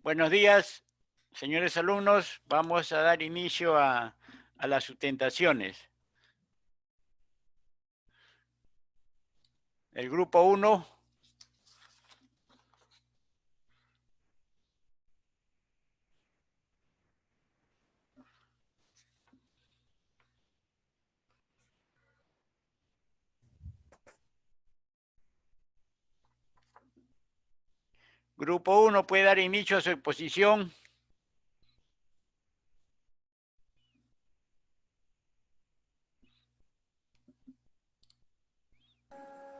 Buenos días, señores alumnos. Vamos a dar inicio a las sustentaciones. El grupo 1. Grupo 1 puede dar inicio a su exposición.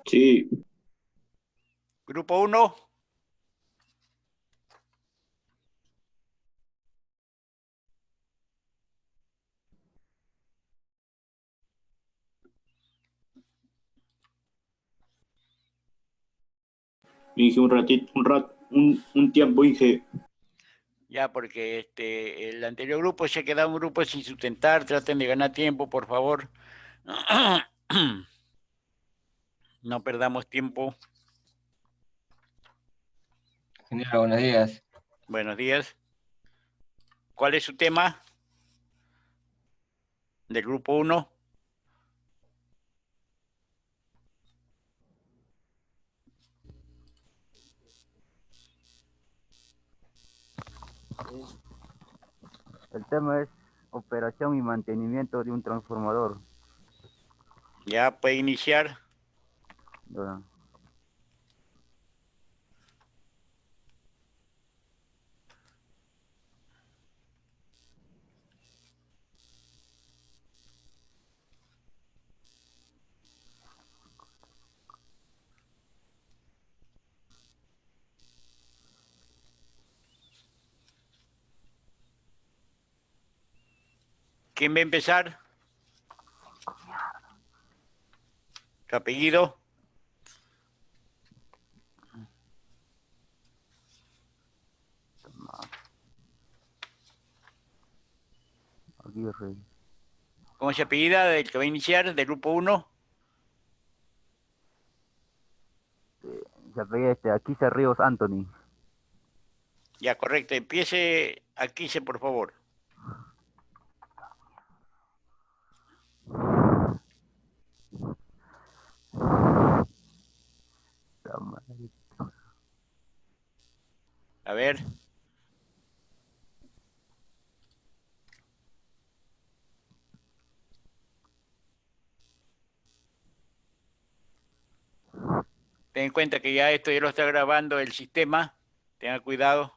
Sí. Grupo 1. Inge, un tiempo, Inge. Ya, porque el anterior grupo se ha quedado un grupo sin sustentar. Traten de ganar tiempo, por favor. No perdamos tiempo. Ingeniero, buenos días. Buenos días. ¿Cuál es su tema del grupo 1? El tema es operación y mantenimiento de un transformador. Ya puede iniciar. Bueno, ¿Quién va a empezar? ¿Su apellido? Aguirre. ¿Cómo se apellida del que va a iniciar, del grupo 1? Se apellida aquí Ríos Anthony. Ya, correcto. Empiece aquí, por favor. A ver. Ten en cuenta que ya esto ya lo está grabando el sistema. Tenga cuidado.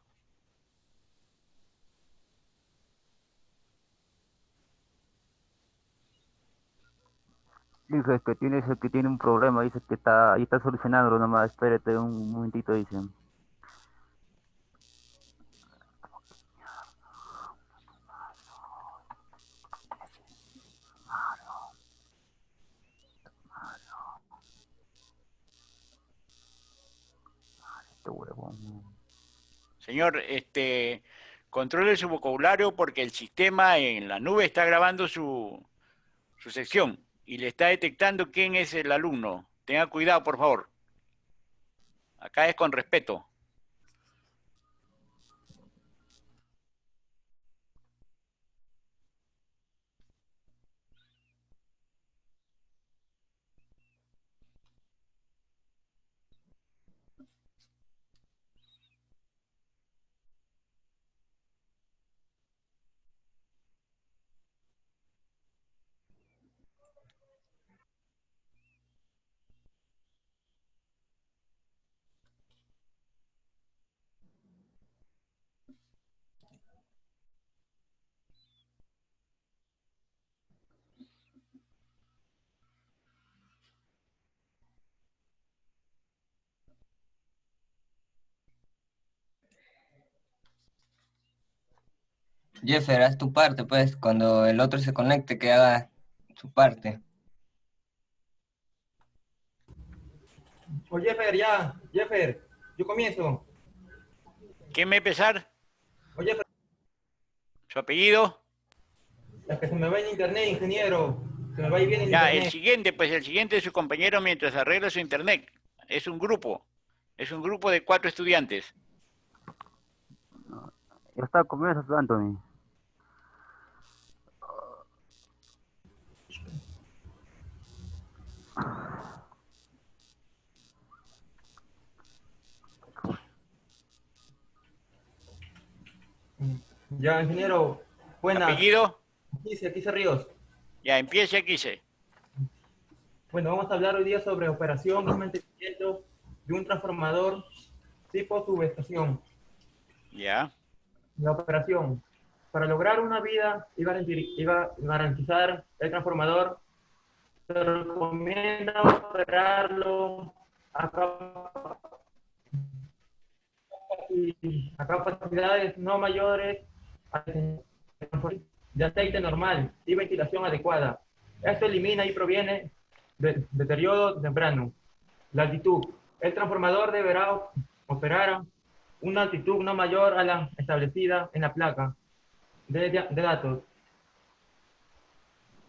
Dice que tiene un problema, dice que ahí está solucionándolo nomás, espérate un momentito, dice. Este huevón. Señor, controle su vocabulario porque el sistema en la nube está grabando su sección y le está detectando quién es el alumno. Tenga cuidado, por favor. Acá es con respeto. Jeffer, haz tu parte, pues, cuando el otro se conecte, que haga su parte. Oye, Jeffer, ya, Jeffer, yo comienzo. ¿Quién va a empezar? Oye, Jeffer, ¿Su apellido? es que se me va en internet, ingeniero. Se me va y viene el Ya, internet. pues el siguiente es su compañero mientras arregla su internet. Es un grupo. Es un grupo de 4 estudiantes. Ya está, comienza, Anthony. Ya, ingeniero, buenas. ¿Apellido? Aquí se Ríos. Ya, empiece, quise. Bueno, vamos a hablar hoy día sobre operación y mantenimiento de un transformador tipo subestación. Ya. La operación. Para lograr una vida y garantizar el transformador, se recomienda operarlo a capacidades no mayores de aceite normal y ventilación adecuada. Esto elimina y proviene de deterioro temprano. La altitud. El transformador deberá operar a una altitud no mayor a la establecida en la placa de datos.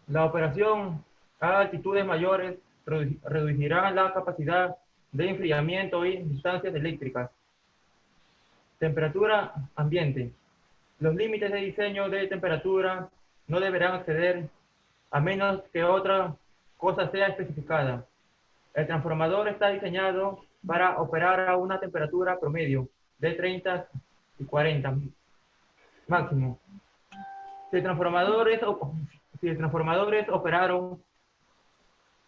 La operación a altitudes mayores reducirá la capacidad de enfriamiento y distancias eléctricas. Temperatura ambiente. Los límites de diseño de temperatura no deberán exceder a menos que otra cosa sea especificada. El transformador está diseñado para operar a una temperatura promedio de 30 y 40 máximo. Si el transformador es operado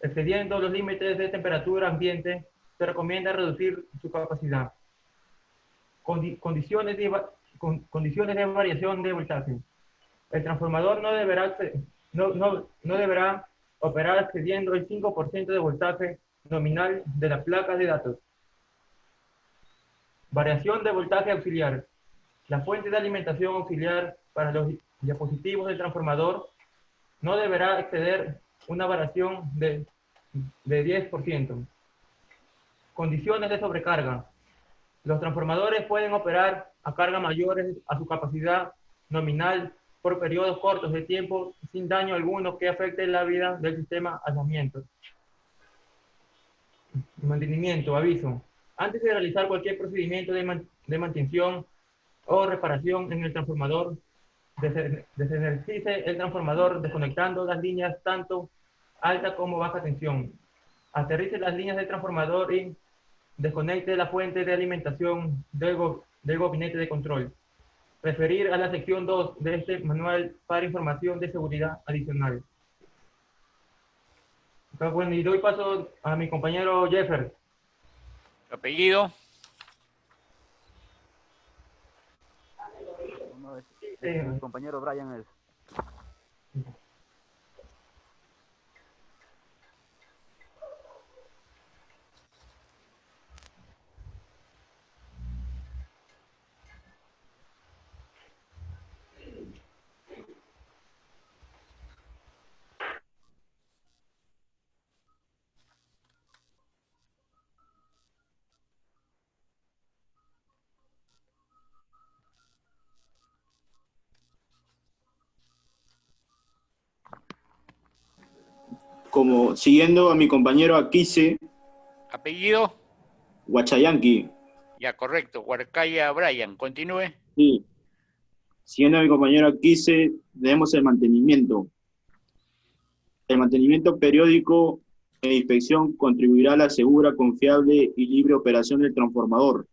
excediendo los límites de temperatura ambiente, se recomienda reducir su capacidad. Condiciones de variación de voltaje. El transformador no deberá operar excediendo el 5% de voltaje nominal de la placa de datos. Variación de voltaje auxiliar. La fuente de alimentación auxiliar para los dispositivos del transformador no deberá exceder una variación de 10%. Condiciones de sobrecarga. Los transformadores pueden operar a cargas mayores a su capacidad nominal por periodos cortos de tiempo sin daño alguno que afecte la vida del sistema de aislamiento. Mantenimiento, aviso. Antes de realizar cualquier procedimiento de mantención o reparación en el transformador, desenergice el transformador desconectando las líneas tanto alta como baja tensión. Aterrice las líneas del transformador y desconecte la fuente de alimentación del gabinete de control. Referir a la sección 2 de este manual para información de seguridad adicional. Bueno, y doy paso a mi compañero Jeffer. ¿Apellido? No, mi compañero Brian es. Como siguiendo a mi compañero Aquise ¿Apellido? Huachayanqui. Ya, correcto. Huarcaya Brian. Continúe. Sí. Siguiendo a mi compañero Aquise, tenemos el mantenimiento. El mantenimiento periódico e inspección contribuirá a la segura, confiable y libre operación del transformador.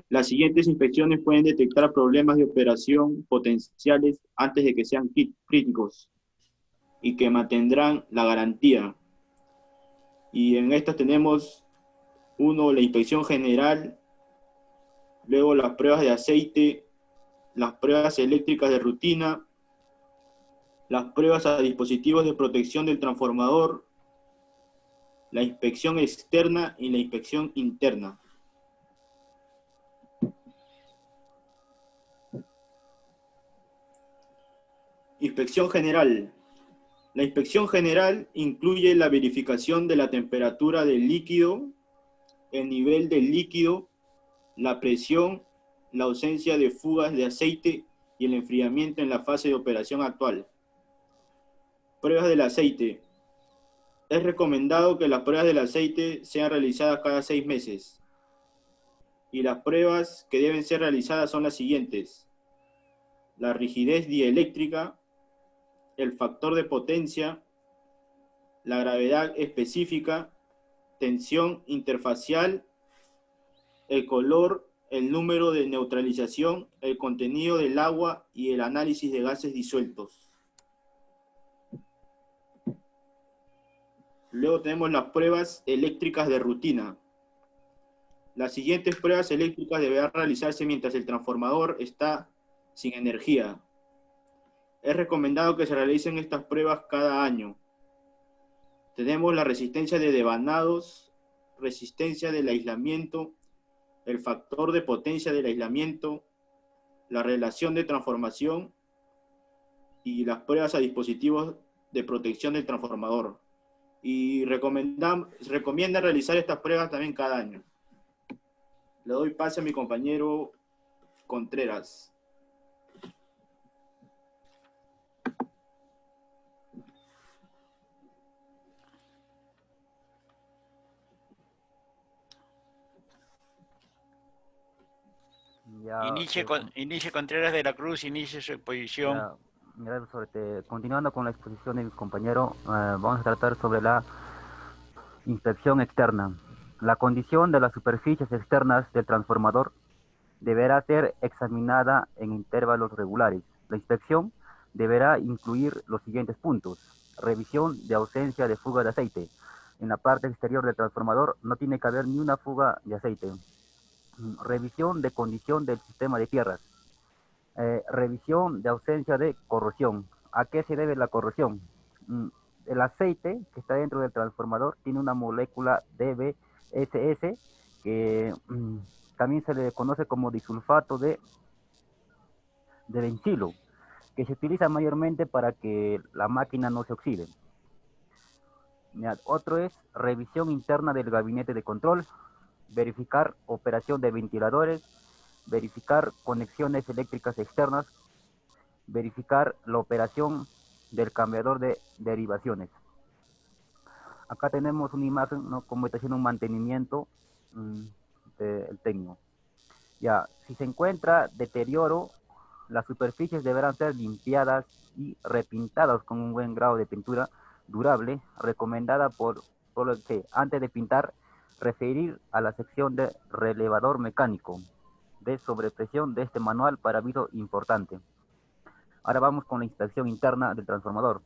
Las siguientes inspecciones pueden detectar problemas de operación potenciales antes de que sean críticos y que mantendrán la garantía. Y en estas tenemos, uno, la inspección general, luego las pruebas de aceite, las pruebas eléctricas de rutina, las pruebas a dispositivos de protección del transformador, la inspección externa y la inspección interna. Inspección general. La inspección general incluye la verificación de la temperatura del líquido, el nivel del líquido, la presión, la ausencia de fugas de aceite y el enfriamiento en la fase de operación actual. Pruebas del aceite. Es recomendado que las pruebas del aceite sean realizadas cada 6 meses. Y las pruebas que deben ser realizadas son las siguientes: la rigidez dieléctrica, el factor de potencia, la gravedad específica, tensión interfacial, el color, el número de neutralización, el contenido del agua y el análisis de gases disueltos. Luego tenemos las pruebas eléctricas de rutina. Las siguientes pruebas eléctricas deberán realizarse mientras el transformador está sin energía. Es recomendado que se realicen estas pruebas cada año. Tenemos la resistencia de devanados, resistencia del aislamiento, el factor de potencia del aislamiento, la relación de transformación y las pruebas a dispositivos de protección del transformador. Y recomienda realizar estas pruebas también cada año. Le doy pase a mi compañero Contreras. Ya, Inicie Contreras de la Cruz, inicie su exposición. ya, mira, continuando con la exposición de mi compañero, vamos a tratar sobre la inspección externa. La condición de las superficies externas del transformador deberá ser examinada en intervalos regulares. La inspección deberá incluir los siguientes puntos: revisión de ausencia de fuga de aceite. En la parte exterior del transformador no tiene que haber ni una fuga de aceite. Revisión de condición del sistema de tierras. Revisión de ausencia de corrosión. ¿A qué se debe la corrosión? El aceite que está dentro del transformador tiene una molécula DBSS que también se le conoce como disulfato de bencilo, que se utiliza mayormente para que la máquina no se oxide. Otro es revisión interna del gabinete de control, verificar operación de ventiladores, verificar conexiones eléctricas externas, verificar la operación del cambiador de derivaciones. Acá tenemos una imagen, ¿no?, como está haciendo un mantenimiento del técnico. Ya, si se encuentra deterioro, las superficies deberán ser limpiadas y repintadas con un buen grado de pintura durable, recomendada por lo que antes de pintar, referir a la sección de relevador mecánico de sobrepresión de este manual para aviso importante. Ahora vamos con la inspección interna del transformador.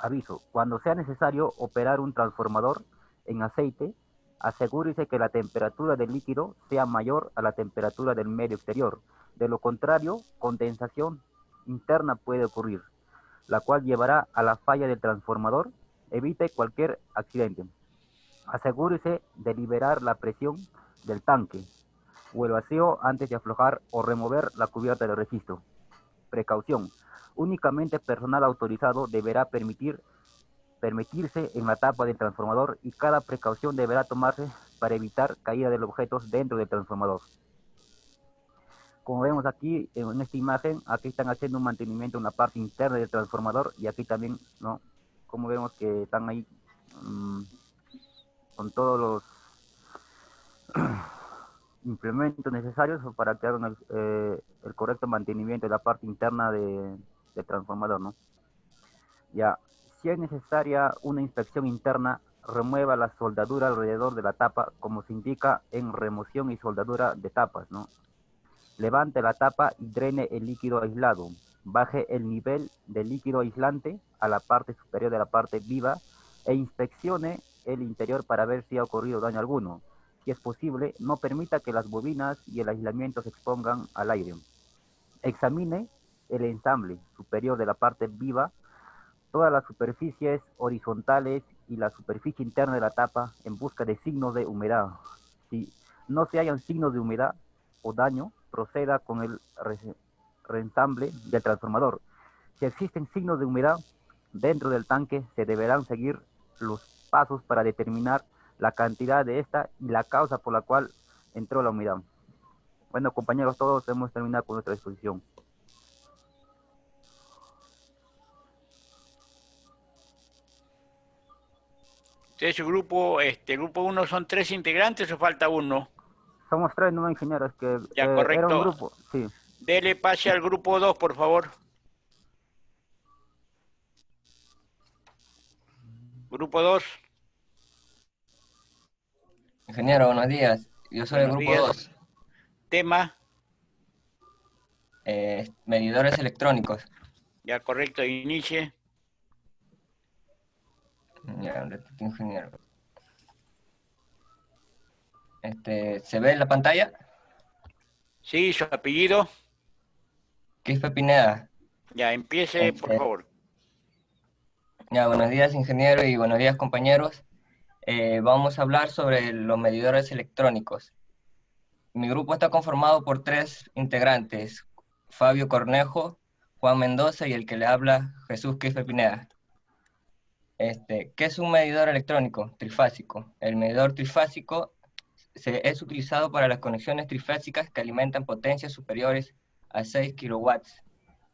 Aviso: cuando sea necesario operar un transformador en aceite, asegúrese que la temperatura del líquido sea mayor a la temperatura del medio exterior. De lo contrario, condensación interna puede ocurrir, la cual llevará a la falla del transformador. Evite cualquier accidente. Asegúrese de liberar la presión del tanque o el vacío antes de aflojar o remover la cubierta del registro. Precaución: únicamente personal autorizado deberá permitirse en la tapa del transformador y cada precaución deberá tomarse para evitar caída de objetos dentro del transformador. Como vemos aquí en esta imagen, aquí están haciendo un mantenimiento en la parte interna del transformador y aquí también, ¿no?, como vemos que están ahí con todos los implementos necesarios para que hagan el correcto mantenimiento de la parte interna del transformador, ¿no? Ya, si es necesaria una inspección interna, remueva la soldadura alrededor de la tapa, como se indica en remoción y soldadura de tapas, ¿no? Levante la tapa y drene el líquido aislado. Baje el nivel del líquido aislante a la parte superior de la parte viva e inspeccione el interior para ver si ha ocurrido daño alguno. Si es posible, no permita que las bobinas y el aislamiento se expongan al aire. Examine el ensamble superior de la parte viva, todas las superficies horizontales y la superficie interna de la tapa en busca de signos de humedad. Si no se hallan signos de humedad o daño, proceda con el reensamble del transformador. Si existen signos de humedad dentro del tanque, se deberán seguir los pasos para determinar la cantidad de esta y la causa por la cual entró la humedad. Bueno, compañeros, todos hemos terminado con nuestra exposición. Entonces, su grupo, grupo 1 son 3 integrantes o falta uno. somos tres, no ingenieros, que Ya, era un correcto. grupo, sí. Dele pase al grupo 2, por favor. Grupo 2, Ingeniero, buenos días. Yo soy el buenos grupo días. 2, Tema, medidores electrónicos. ya, correcto, inicie. Ya, un ratito, ingeniero. ¿Se ve en la pantalla? Sí, su apellido. Quispe Pineda. Ya, empiece, por favor. Ya, buenos días, ingeniero, y buenos días, compañeros. Vamos a hablar sobre los medidores electrónicos. Mi grupo está conformado por 3 integrantes: Fabio Cornejo, Juan Mendoza y el que le habla, Jesús Quispe Pineda. ¿Qué es un medidor electrónico trifásico? El medidor trifásico es utilizado para las conexiones trifásicas que alimentan potencias superiores a 6 kilowatts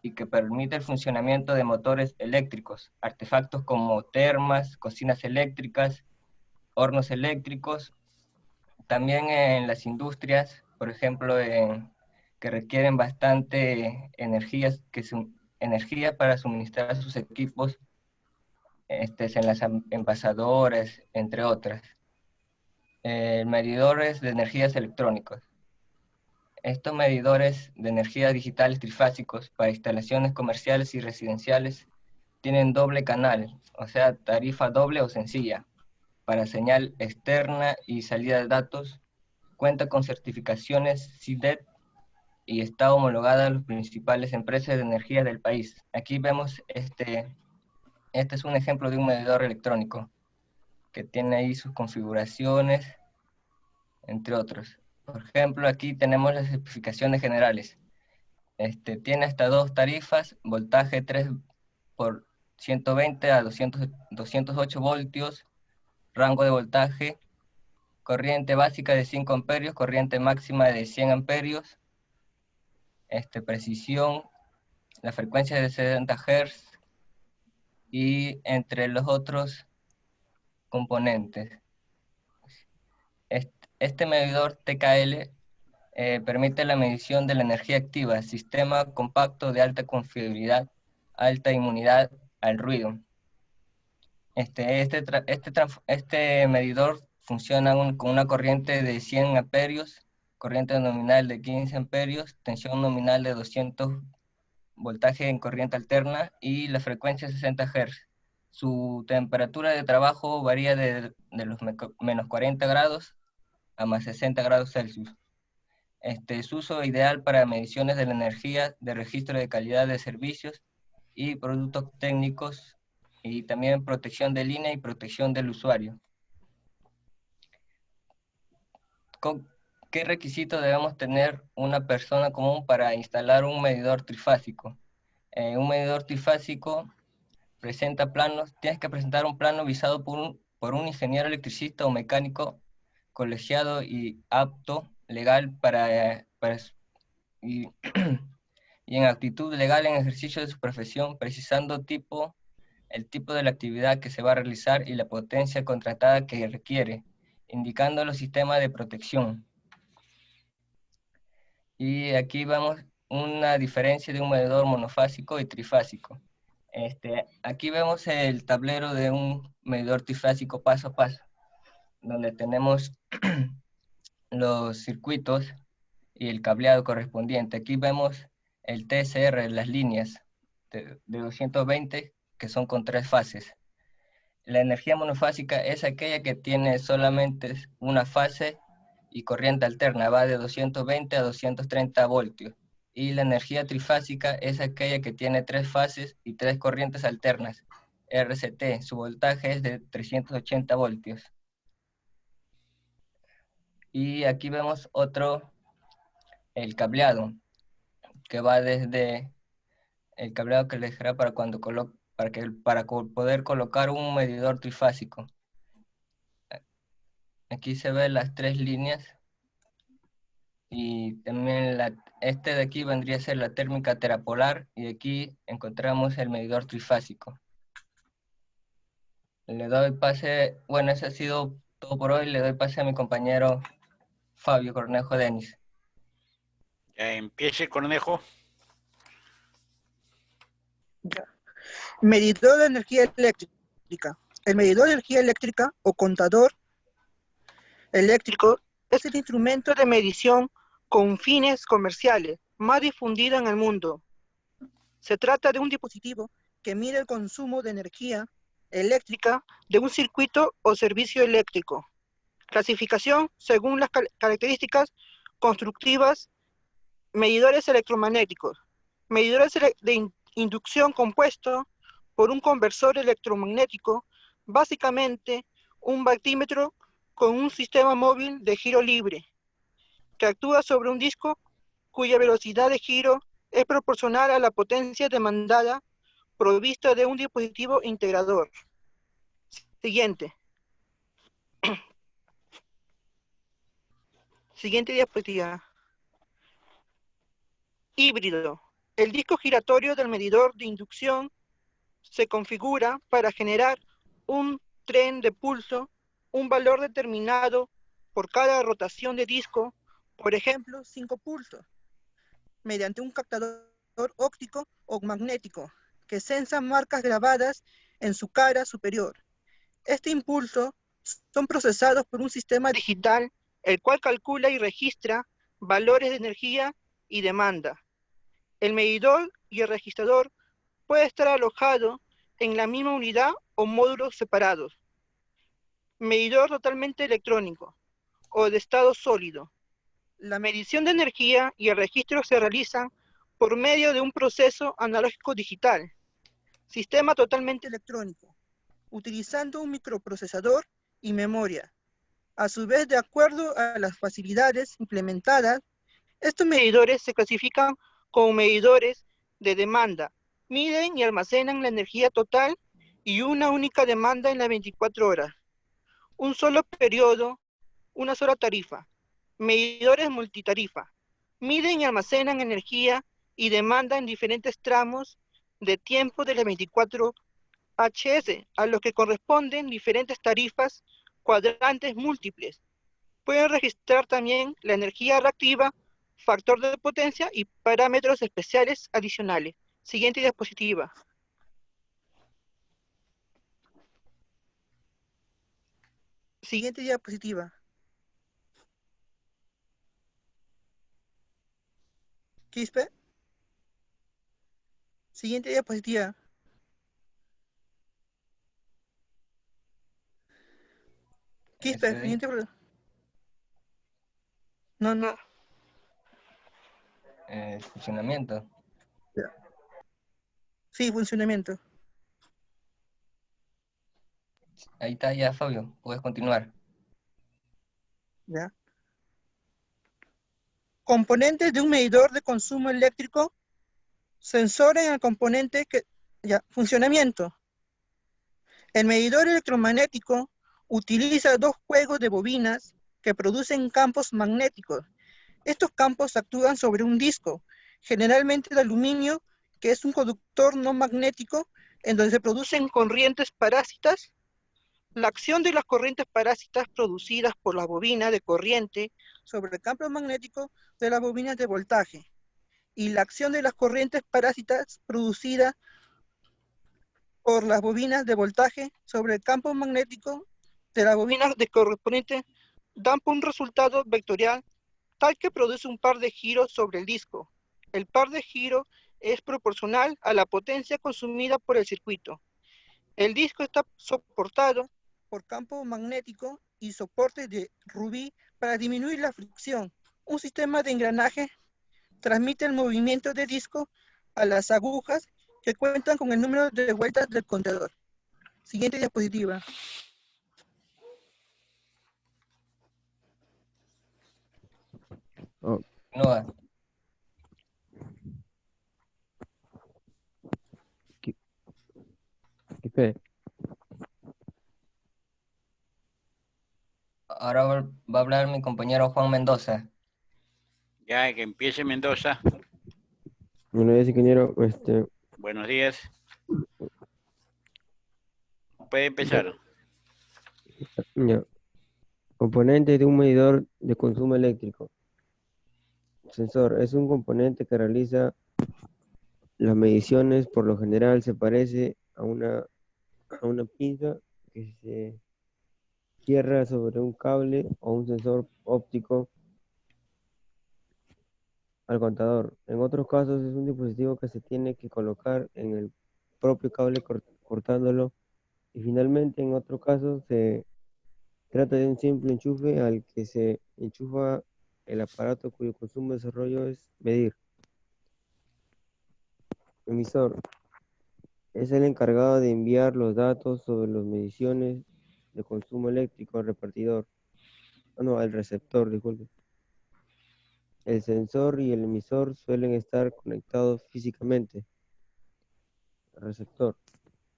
y que permite el funcionamiento de motores eléctricos, artefactos como termas, cocinas eléctricas, hornos eléctricos, también en las industrias, por ejemplo, que requieren bastante energía para suministrar sus equipos, en las envasadoras, entre otras. Medidores de energías electrónicos. Estos medidores de energía digitales trifásicos para instalaciones comerciales y residenciales tienen doble canal, o sea, tarifa doble o sencilla, para señal externa y salida de datos. Cuenta con certificaciones CIDET y está homologada a las principales empresas de energía del país. Aquí vemos, este es un ejemplo de un medidor electrónico que tiene ahí sus configuraciones, entre otros. Por ejemplo, aquí tenemos las especificaciones generales. Tiene hasta 2 tarifas, voltaje 3 por 120 a 208 voltios, rango de voltaje, corriente básica de 5 amperios, corriente máxima de 100 amperios, precisión, la frecuencia de 60 Hz y entre los otros componentes. Este medidor TKL permite la medición de la energía activa, sistema compacto de alta confiabilidad, alta inmunidad al ruido. Este medidor funciona con una corriente de 100 amperios, corriente nominal de 15 amperios, tensión nominal de 200, voltaje en corriente alterna y la frecuencia 60 Hz. Su temperatura de trabajo varía de los menos 40 grados a más 60 grados Celsius. Su uso ideal para mediciones de la energía, de registro de calidad de servicios y productos técnicos, y también protección de línea y protección del usuario. ¿Qué requisitos debemos tener una persona común para instalar un medidor trifásico? Un medidor trifásico presenta planos, tienes que presentar un plano visado por un ingeniero electricista o mecánico colegiado y apto legal y, y en actitud legal en ejercicio de su profesión, precisando el tipo de la actividad que se va a realizar y la potencia contratada que requiere, indicando los sistemas de protección. Y aquí vamos una diferencia de un medidor monofásico y trifásico. Aquí vemos el tablero de un medidor trifásico paso a paso, donde tenemos los circuitos y el cableado correspondiente. Aquí vemos el TSR, las líneas de 220, que son con 3 fases. La energía monofásica es aquella que tiene solamente una fase y corriente alterna, va de 220 a 230 voltios. Y la energía trifásica es aquella que tiene 3 fases y 3 corrientes alternas, RCT, su voltaje es de 380 voltios. Y aquí vemos el cableado, que va desde el cableado que le dejará para poder colocar un medidor trifásico. Aquí se ven las 3 líneas y también de aquí vendría a ser la térmica terapolar, y aquí encontramos el medidor trifásico. Le doy pase, bueno, eso ha sido todo por hoy, le doy pase a mi compañero Fabio Cornejo Denis. Ya empiece, Cornejo. Medidor de energía eléctrica. El medidor de energía eléctrica o contador eléctrico es el instrumento de medición con fines comerciales más difundido en el mundo. Se trata de un dispositivo que mide el consumo de energía eléctrica de un circuito o servicio eléctrico. Clasificación según las características constructivas, medidores electromagnéticos. Medidores de inducción compuesto por un conversor electromagnético, básicamente un voltímetro con un sistema móvil de giro libre, que actúa sobre un disco cuya velocidad de giro es proporcional a la potencia demandada provista de un dispositivo integrador. Siguiente. Siguiente diapositiva. Híbrido. El disco giratorio del medidor de inducción se configura para generar un tren de pulso, un valor determinado por cada rotación de disco, por ejemplo, 5 pulsos, mediante un captador óptico o magnético que sensa marcas grabadas en su cara superior. Este impulso son procesados por un sistema digital, el cual calcula y registra valores de energía y demanda. El medidor y el registrador puede estar alojado en la misma unidad o módulos separados. Medidor totalmente electrónico o de estado sólido. La medición de energía y el registro se realizan por medio de un proceso analógico digital. Sistema totalmente electrónico, utilizando un microprocesador y memoria. A su vez, de acuerdo a las facilidades implementadas, estos medidores se clasifican como medidores de demanda. Miden y almacenan la energía total y una única demanda en las 24 horas. Un solo periodo, una sola tarifa. Medidores multitarifa. Miden y almacenan energía y demanda en diferentes tramos de tiempo de las 24 HS, a los que corresponden diferentes tarifas cuadrantes múltiples. Pueden registrar también la energía reactiva, factor de potencia y parámetros especiales adicionales. Siguiente diapositiva. Siguiente diapositiva. Quispe. Siguiente diapositiva. Quispe, siguiente. No. Funcionamiento. Sí, funcionamiento. Ahí está ya, Fabio. Puedes continuar. Ya. Componentes de un medidor de consumo eléctrico. Sensor en el componente que... Ya, funcionamiento. El medidor electromagnético utiliza dos juegos de bobinas que producen campos magnéticos. Estos campos actúan sobre un disco, generalmente de aluminio, que es un conductor no magnético, en donde se producen corrientes parásitas. La acción de las corrientes parásitas producidas por la bobina de corriente sobre el campo magnético de las bobinas de voltaje, y la acción de las corrientes parásitas producidas por las bobinas de voltaje sobre el campo magnético de las bobinas de correspondiente dan un resultado vectorial tal que produce un par de giros sobre el disco. El par de giros es proporcional a la potencia consumida por el circuito. El disco está soportado por campo magnético y soportes de rubí para disminuir la fricción. Un sistema de engranaje transmite el movimiento de disco a las agujas que cuentan con el número de vueltas del contador. Siguiente diapositiva. No, ahora va a hablar mi compañero Juan Mendoza. Ya que empiece Mendoza. Buenos días, ingeniero. Buenos días. Puede empezar. Ya. Componente de un medidor de consumo eléctrico. Sensor es un componente que realiza las mediciones. Por lo general se parece a una pinza que se cierra sobre un cable o un sensor óptico al contador. En otros casos es un dispositivo que se tiene que colocar en el propio cable cortándolo. Y finalmente en otro caso se trata de un simple enchufe al que se enchufa el aparato cuyo consumo de desarrollo es medir. Emisor es el encargado de enviar los datos sobre las mediciones de consumo eléctrico al repartidor. No, al receptor, disculpe. El sensor y el emisor suelen estar conectados físicamente. El receptor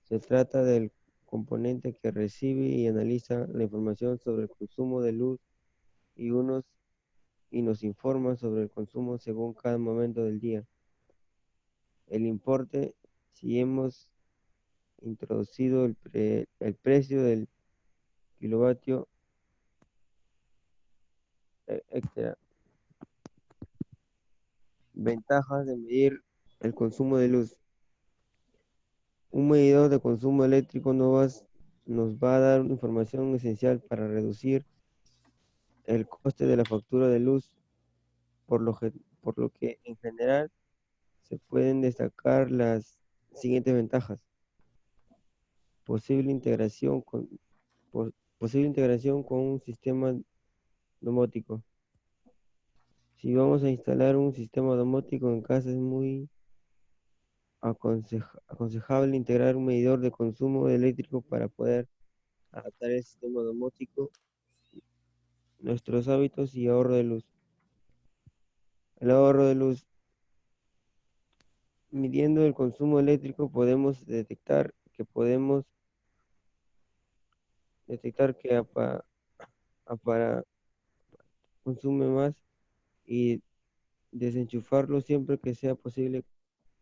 se trata del componente que recibe y analiza la información sobre el consumo de luz y nos informa sobre el consumo según cada momento del día. El importe, si hemos introducido el precio del kilovatio, etc. Ventajas de medir el consumo de luz. Un medidor de consumo eléctrico nos va a dar una información esencial para reducir el coste de la factura de luz, por lo que en general se pueden destacar las siguientes ventajas. Posible integración con un sistema domótico. Si vamos a instalar un sistema domótico en casa, es muy aconsejable integrar un medidor de consumo eléctrico para poder adaptar el sistema domótico nuestros hábitos y ahorro de luz. El ahorro de luz. Midiendo el consumo eléctrico podemos detectar que para consume más y desenchufarlo siempre que sea posible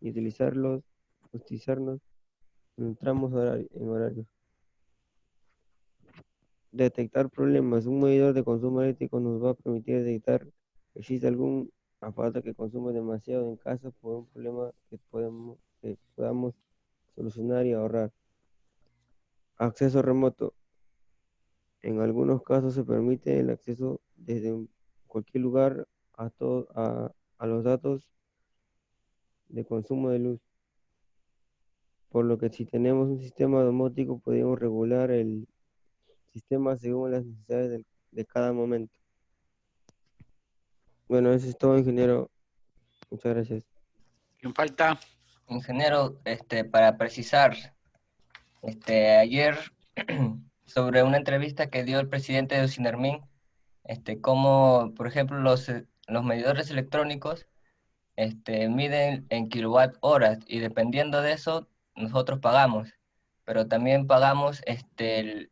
y utilizarnos en horarios. Detectar problemas. Un medidor de consumo eléctrico nos va a permitir detectar que existe algún aparato que consume demasiado en casa por un problema que podamos solucionar y ahorrar. Acceso remoto. En algunos casos se permite el acceso desde cualquier lugar a los datos de consumo de luz. Por lo que si tenemos un sistema domótico podemos regular el sistema según las necesidades de cada momento. Bueno, eso es todo, ingeniero. Muchas gracias. ¿Quién falta? Ingeniero, para precisar, ayer sobre una entrevista que dio el presidente de Usinermin, cómo, por ejemplo, los medidores electrónicos miden en kilowatt horas y dependiendo de eso nosotros pagamos, pero también pagamos el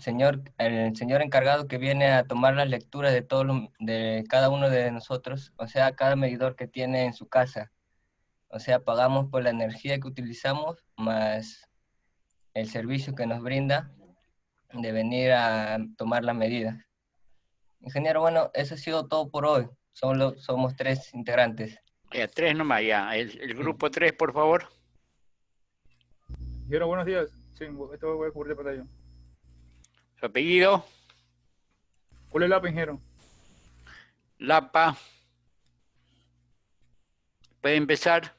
señor encargado que viene a tomar las lecturas de cada uno de nosotros, o sea, cada medidor que tiene en su casa. O sea, pagamos por la energía que utilizamos más el servicio que nos brinda de venir a tomar las medidas. Ingeniero, bueno, eso ha sido todo por hoy. Somos 3 integrantes. Ya, 3 nomás, ya. El grupo 3, por favor. Ingeniero, buenos días. Sí, esto voy a cubrir de pantalla. Su apellido. ¿Cuál es la ingeniero? Lapa. Puede empezar.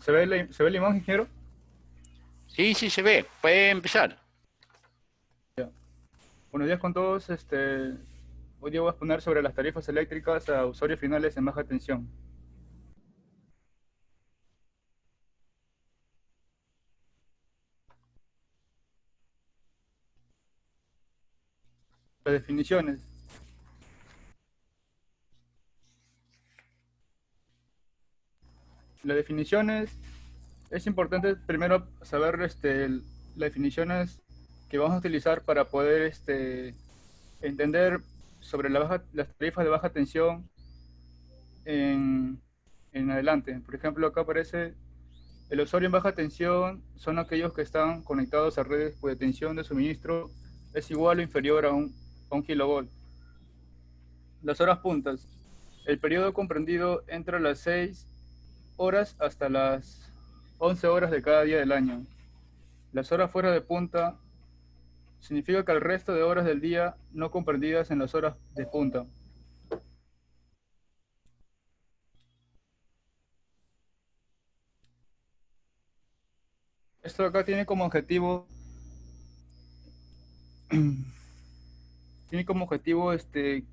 ¿Se ve la imagen, ingeniero? Sí, sí se ve. Puede empezar. Buenos días con todos. Hoy día voy a exponer sobre las tarifas eléctricas a usuarios finales en baja tensión. Las definiciones. Las definiciones, es importante primero saber las definiciones que vamos a utilizar para poder entender sobre las tarifas de baja tensión en adelante. Por ejemplo, acá aparece el usuario en baja tensión son aquellos que están conectados a redes cuya tensión de suministro es igual o inferior a un kilovolt. Las horas puntas. El periodo comprendido entre las 6 horas hasta las 11 horas de cada día del año. Las horas fuera de punta significa que el resto de horas del día no comprendidas en las horas de punta. Esto acá tiene como objetivo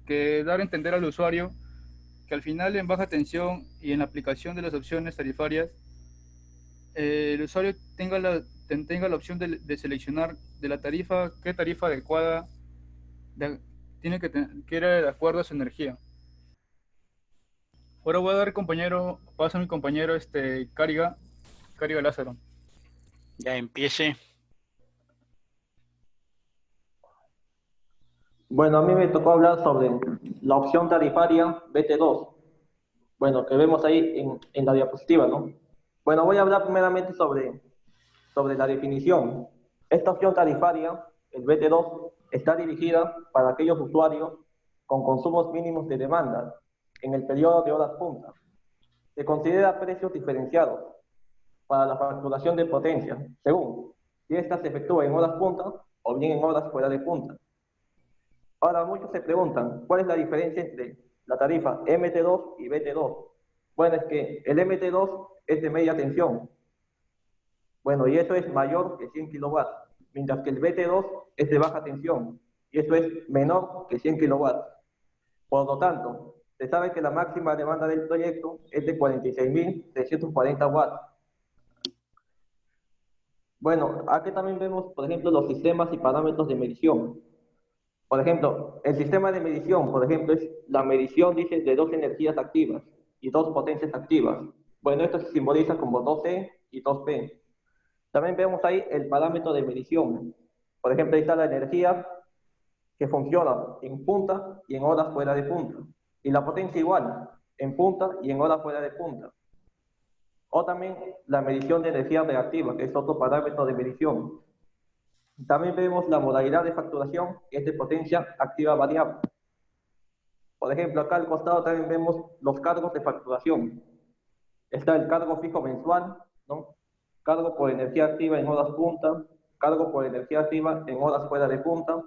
que dar a entender al usuario que al final en baja tensión y en la aplicación de las opciones tarifarias, el usuario tenga la opción de seleccionar de la tarifa, qué tarifa adecuada que era de acuerdo a su energía. Ahora voy a dar paso a mi compañero Cáriga Lázaro. Ya empiece. Bueno, a mí me tocó hablar sobre la opción tarifaria BT2. Bueno, que vemos ahí en la diapositiva, ¿no? Bueno, voy a hablar primeramente sobre la definición. Esta opción tarifaria, el BT2, está dirigida para aquellos usuarios con consumos mínimos de demanda en el periodo de horas punta. Se considera precios diferenciados para la facturación de potencia, según si esta se efectúa en horas punta o bien en horas fuera de punta. Ahora, muchos se preguntan, ¿cuál es la diferencia entre la tarifa MT2 y BT2? Bueno, es que el MT2 es de media tensión. Bueno, y eso es mayor que 100 kilowatts, mientras que el BT2 es de baja tensión, y eso es menor que 100 kilowatts. Por lo tanto, se sabe que la máxima demanda del proyecto es de 46.340 watts. Bueno, aquí también vemos, por ejemplo, los sistemas y parámetros de medición. Por ejemplo, el sistema de medición, por ejemplo, es la medición, dice, de dos energías activas y dos potencias activas. Bueno, esto se simboliza como 2E y 2P. También vemos ahí el parámetro de medición. Por ejemplo, ahí está la energía que funciona en punta y en horas fuera de punta. Y la potencia igual, en punta y en horas fuera de punta. O también la medición de energía reactiva, que es otro parámetro de medición. También vemos la modalidad de facturación, que es de potencia activa variable. Por ejemplo, acá al costado también vemos los cargos de facturación. Está el cargo fijo mensual, ¿no? Cargo por energía activa en horas punta, cargo por energía activa en horas fuera de punta,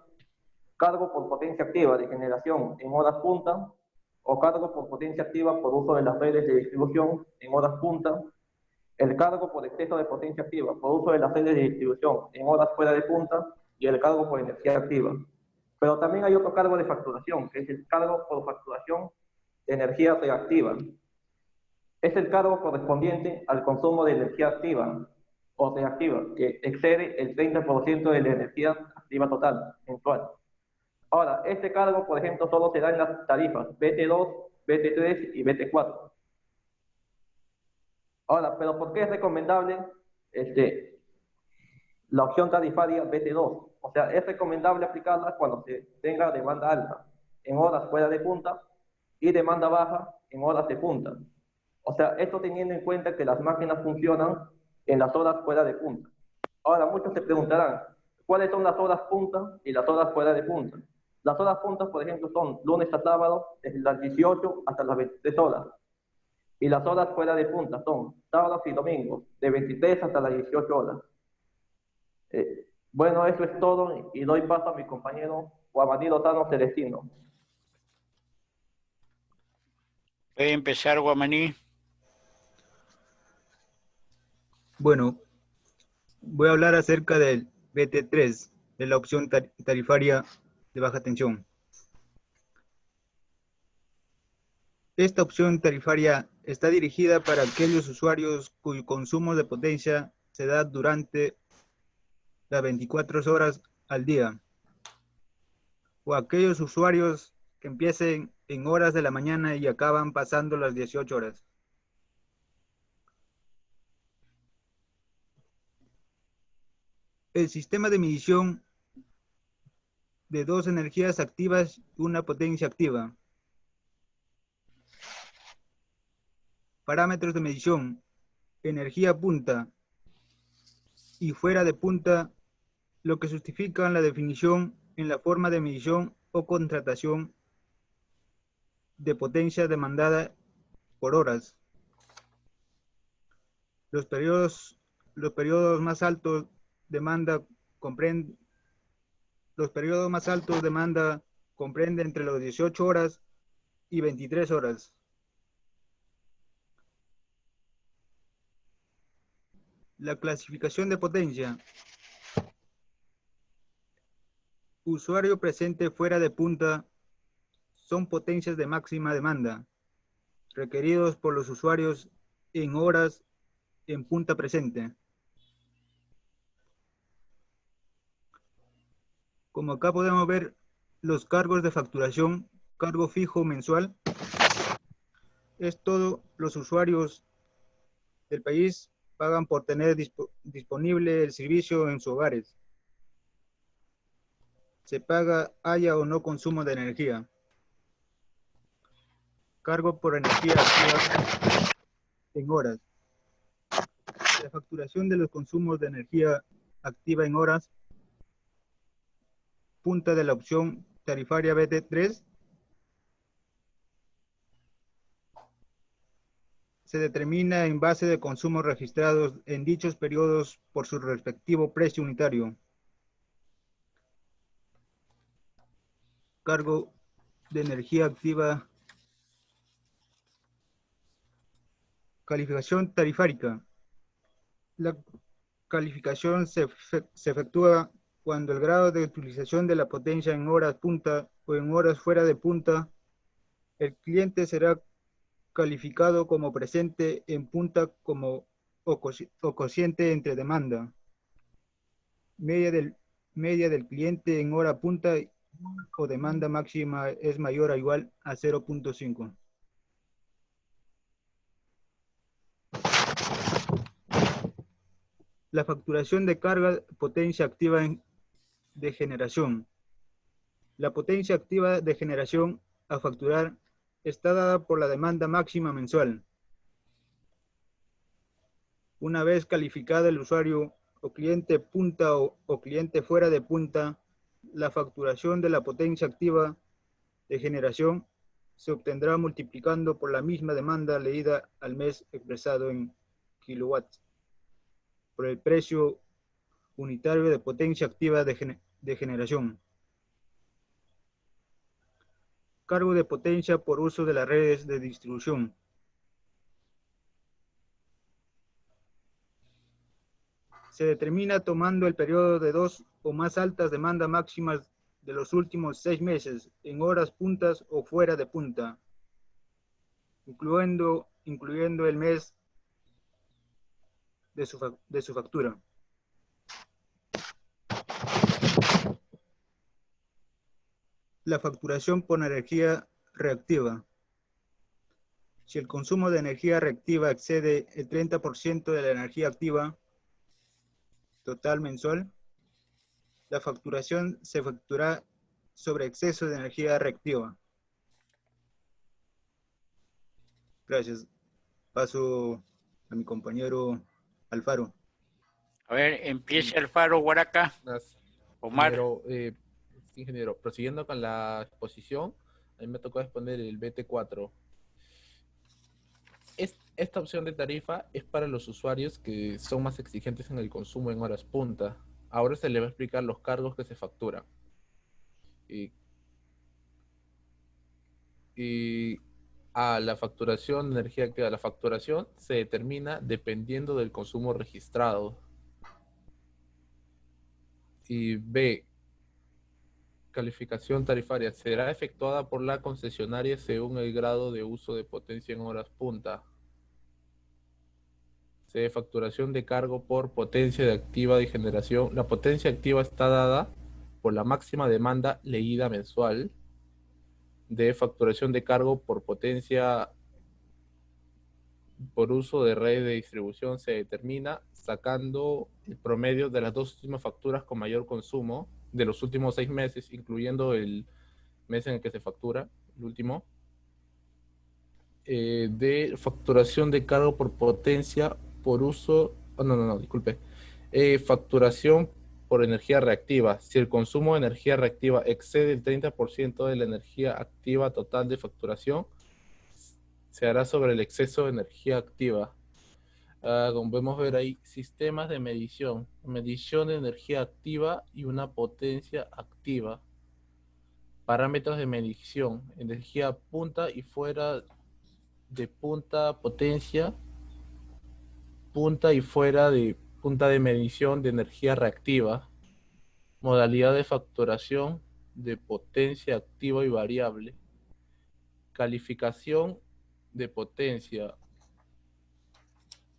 cargo por potencia activa de generación en horas punta, o cargo por potencia activa por uso de las redes de distribución en horas punta, el cargo por exceso de potencia activa por uso de las redes de distribución en horas fuera de punta, y el cargo por energía activa. Pero también hay otro cargo de facturación, que es el cargo por facturación de energía reactiva. Es el cargo correspondiente al consumo de energía activa o reactiva, que excede el 30% de la energía activa total mensual. Ahora, este cargo, por ejemplo, solo se da en las tarifas BT2, BT3 y BT4. Ahora, ¿pero por qué es recomendable la opción tarifaria BT2? O sea, es recomendable aplicarla cuando se tenga demanda alta en horas fuera de punta y demanda baja en horas de punta. O sea, esto teniendo en cuenta que las máquinas funcionan en las horas fuera de punta. Ahora, muchos se preguntarán, ¿cuáles son las horas punta y las horas fuera de punta? Las horas puntas, por ejemplo, son lunes a sábado, desde las 18 hasta las 23 horas. Y las horas fuera de punta son sábados y domingos, de 23 hasta las 18 horas. Bueno, eso es todo, y doy paso a mi compañero Guamaní Lozano Celestino. Puede empezar, Guamaní. Bueno, voy a hablar acerca del BT3, de la opción tarifaria de baja tensión. Esta opción tarifaria está dirigida para aquellos usuarios cuyo consumo de potencia se da durante las 24 horas al día, o aquellos usuarios que empiecen en horas de la mañana y acaban pasando las 18 horas. El sistema de medición de dos energías activas y una potencia activa. Parámetros de medición: energía punta y fuera de punta, lo que justifican la definición en la forma de medición o contratación de potencia demandada por horas. Los periodos más altos demanda comprenden entre los 18 horas y 23 horas. La clasificación de potencia: usuario presente fuera de punta son potencias de máxima demanda, requeridos por los usuarios en horas en punta presente. Como acá podemos ver los cargos de facturación, cargo fijo mensual, es todo los usuarios del país pagan por tener disponible el servicio en sus hogares. Se paga haya o no consumo de energía. Cargo por energía activa en horas. La facturación de los consumos de energía activa en horas, punta de la opción tarifaria BT3, se determina en base de consumos registrados en dichos periodos por su respectivo precio unitario. Cargo de energía activa. Calificación tarifárica. La calificación se efectúa cuando el grado de utilización de la potencia en horas punta o en horas fuera de punta, el cliente será calificado como presente en punta o cociente entre demanda. Media del cliente en hora punta o demanda máxima es mayor o igual a 0.5. La facturación de carga potencia activa de generación. La potencia activa de generación a facturar está dada por la demanda máxima mensual. Una vez calificado el usuario o cliente punta o cliente fuera de punta, la facturación de la potencia activa de generación se obtendrá multiplicando por la misma demanda leída al mes expresado en kilowatts por el precio unitario de potencia activa de generación. Cargo de potencia por uso de las redes de distribución. Se determina tomando el periodo de dos o más altas demandas máximas de los últimos 6 meses en horas puntas o fuera de punta, incluyendo el mes de su factura. La facturación por energía reactiva. Si el consumo de energía reactiva excede el 30% de la energía activa total mensual, la facturación se efectuará sobre exceso de energía reactiva. Gracias. Paso a mi compañero Alfaro. A ver, empieza Alfaro Guaraca. Gracias. Omar. Ingeniero, prosiguiendo con la exposición, a mí me tocó exponer el BT4. Esta opción de tarifa es para los usuarios que son más exigentes en el consumo en horas punta. Ahora se le va a explicar los cargos que se facturan. Y a la facturación de energía activa, la facturación se determina dependiendo del consumo registrado. Y B, calificación tarifaria, será efectuada por la concesionaria según el grado de uso de potencia en horas punta. C, facturación de cargo por potencia de activa de generación. La potencia activa está dada por la máxima demanda leída mensual. D, facturación de cargo por potencia por uso de red de distribución se determina sacando el promedio de las dos últimas facturas con mayor consumo de los últimos 6 meses, incluyendo el mes en el que se factura, el último, de facturación de cargo por potencia por uso, disculpe, facturación por energía reactiva. Si el consumo de energía reactiva excede el 30% de la energía activa total de facturación, se hará sobre el exceso de energía activa. Como podemos ver ahí, sistemas de medición de energía activa y una potencia activa. Parámetros de medición: energía punta y fuera de punta, potencia, punta y fuera de punta de medición de energía reactiva, modalidad de facturación de potencia activa y variable, calificación de potencia,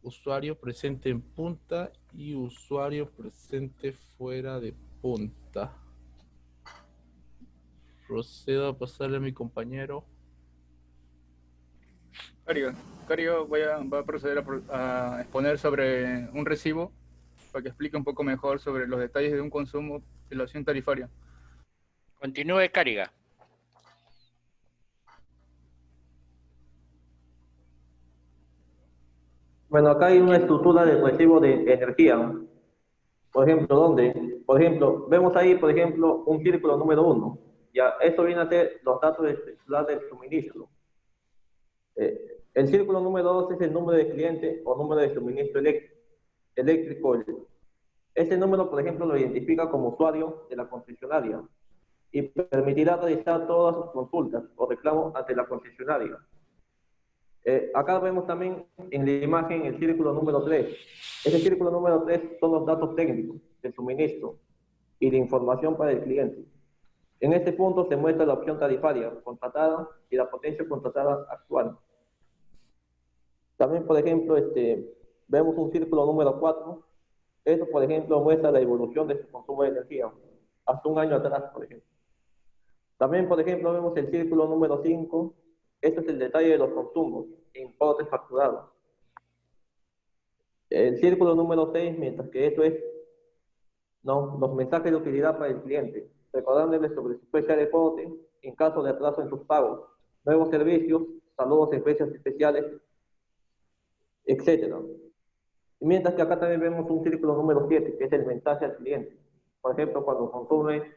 usuario presente en punta y usuario presente fuera de punta. Procedo a pasarle a mi compañero. Cario va a proceder a exponer sobre un recibo para que explique un poco mejor sobre los detalles de un consumo de la opción tarifaria. Continúe, Cáriga. Bueno, acá hay una estructura del recibo de energía. Por ejemplo, ¿dónde? Por ejemplo, vemos ahí, por ejemplo, un círculo número 1. Ya, esto viene a ser los datos del suministro. El círculo número 2 es el número de cliente o número de suministro eléctrico. Este número, por ejemplo, lo identifica como usuario de la concesionaria y permitirá realizar todas sus consultas o reclamos ante la concesionaria. Acá vemos también en la imagen el círculo número 3. Ese círculo número 3 son los datos técnicos del suministro y de información para el cliente. En este punto se muestra la opción tarifaria contratada y la potencia contratada actual. También, por ejemplo, vemos un círculo número 4. Esto, por ejemplo, muestra la evolución de su consumo de energía hasta un año atrás, por ejemplo. También, por ejemplo, vemos el círculo número 5. Esto es el detalle de los consumos e importes facturados. El círculo número 6, mientras que esto es los mensajes de utilidad para el cliente, recordándole sobre su fecha de corte en caso de atraso en sus pagos, nuevos servicios, saludos en fechas especiales, etc. Mientras que acá también vemos un círculo número 7, que es el mensaje al cliente. Por ejemplo, cuando consume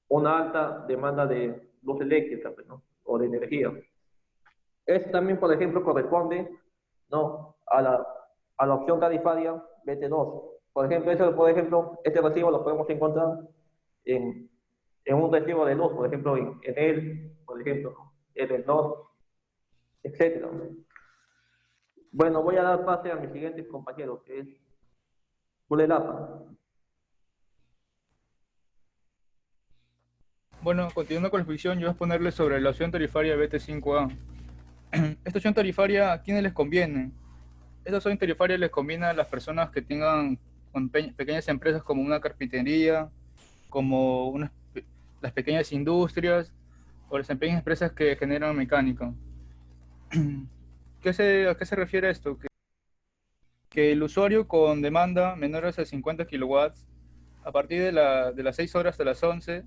una alta demanda de luz eléctrica, ¿no?, o de energía. Esto también, por ejemplo, corresponde, ¿no?, a la opción tarifaria BT2. Por ejemplo, este recibo lo podemos encontrar en un recibo de luz, por ejemplo, en Enel, por ejemplo, en el NOS, etc. Bueno, voy a dar pase a mis siguientes compañeros, que es Bulelapa. Bueno, continuando con la exposición, yo voy a exponerles sobre la opción tarifaria BT5A. Esta opción tarifaria, ¿a quiénes les conviene? Esta opción tarifaria les conviene a las personas que tengan pequeñas empresas como una carpintería, como las pequeñas industrias o las pequeñas empresas que generan mecánica. ¿A qué se refiere esto? Que el usuario con demanda menores a 50 kilowatts a partir de las 6 horas hasta las 11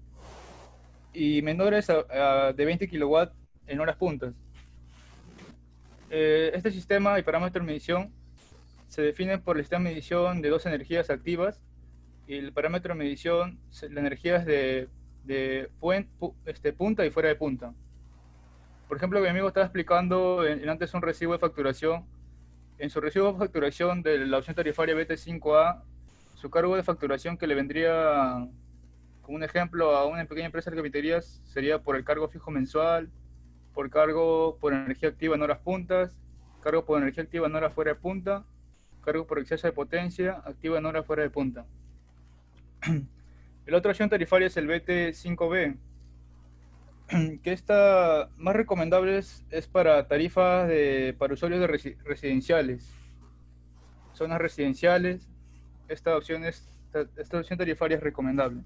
y menores de 20 kilowatts en horas puntas. Este sistema y parámetro de medición se definen por el sistema de medición de dos energías activas y el parámetro de medición, la energía es de punta y fuera de punta. Por ejemplo, mi amigo estaba explicando antes un recibo de facturación. En su recibo de facturación de la opción tarifaria BT5A, su cargo de facturación que le vendría, como un ejemplo, a una pequeña empresa de carpinterías sería por el cargo fijo mensual, por cargo por energía activa en horas puntas, cargo por energía activa en horas fuera de punta, cargo por exceso de potencia activa en horas fuera de punta. La otra opción tarifaria es el BT5B, que esta más recomendable es para tarifas para usuarios residenciales, zonas residenciales. Esta opción tarifaria es recomendable.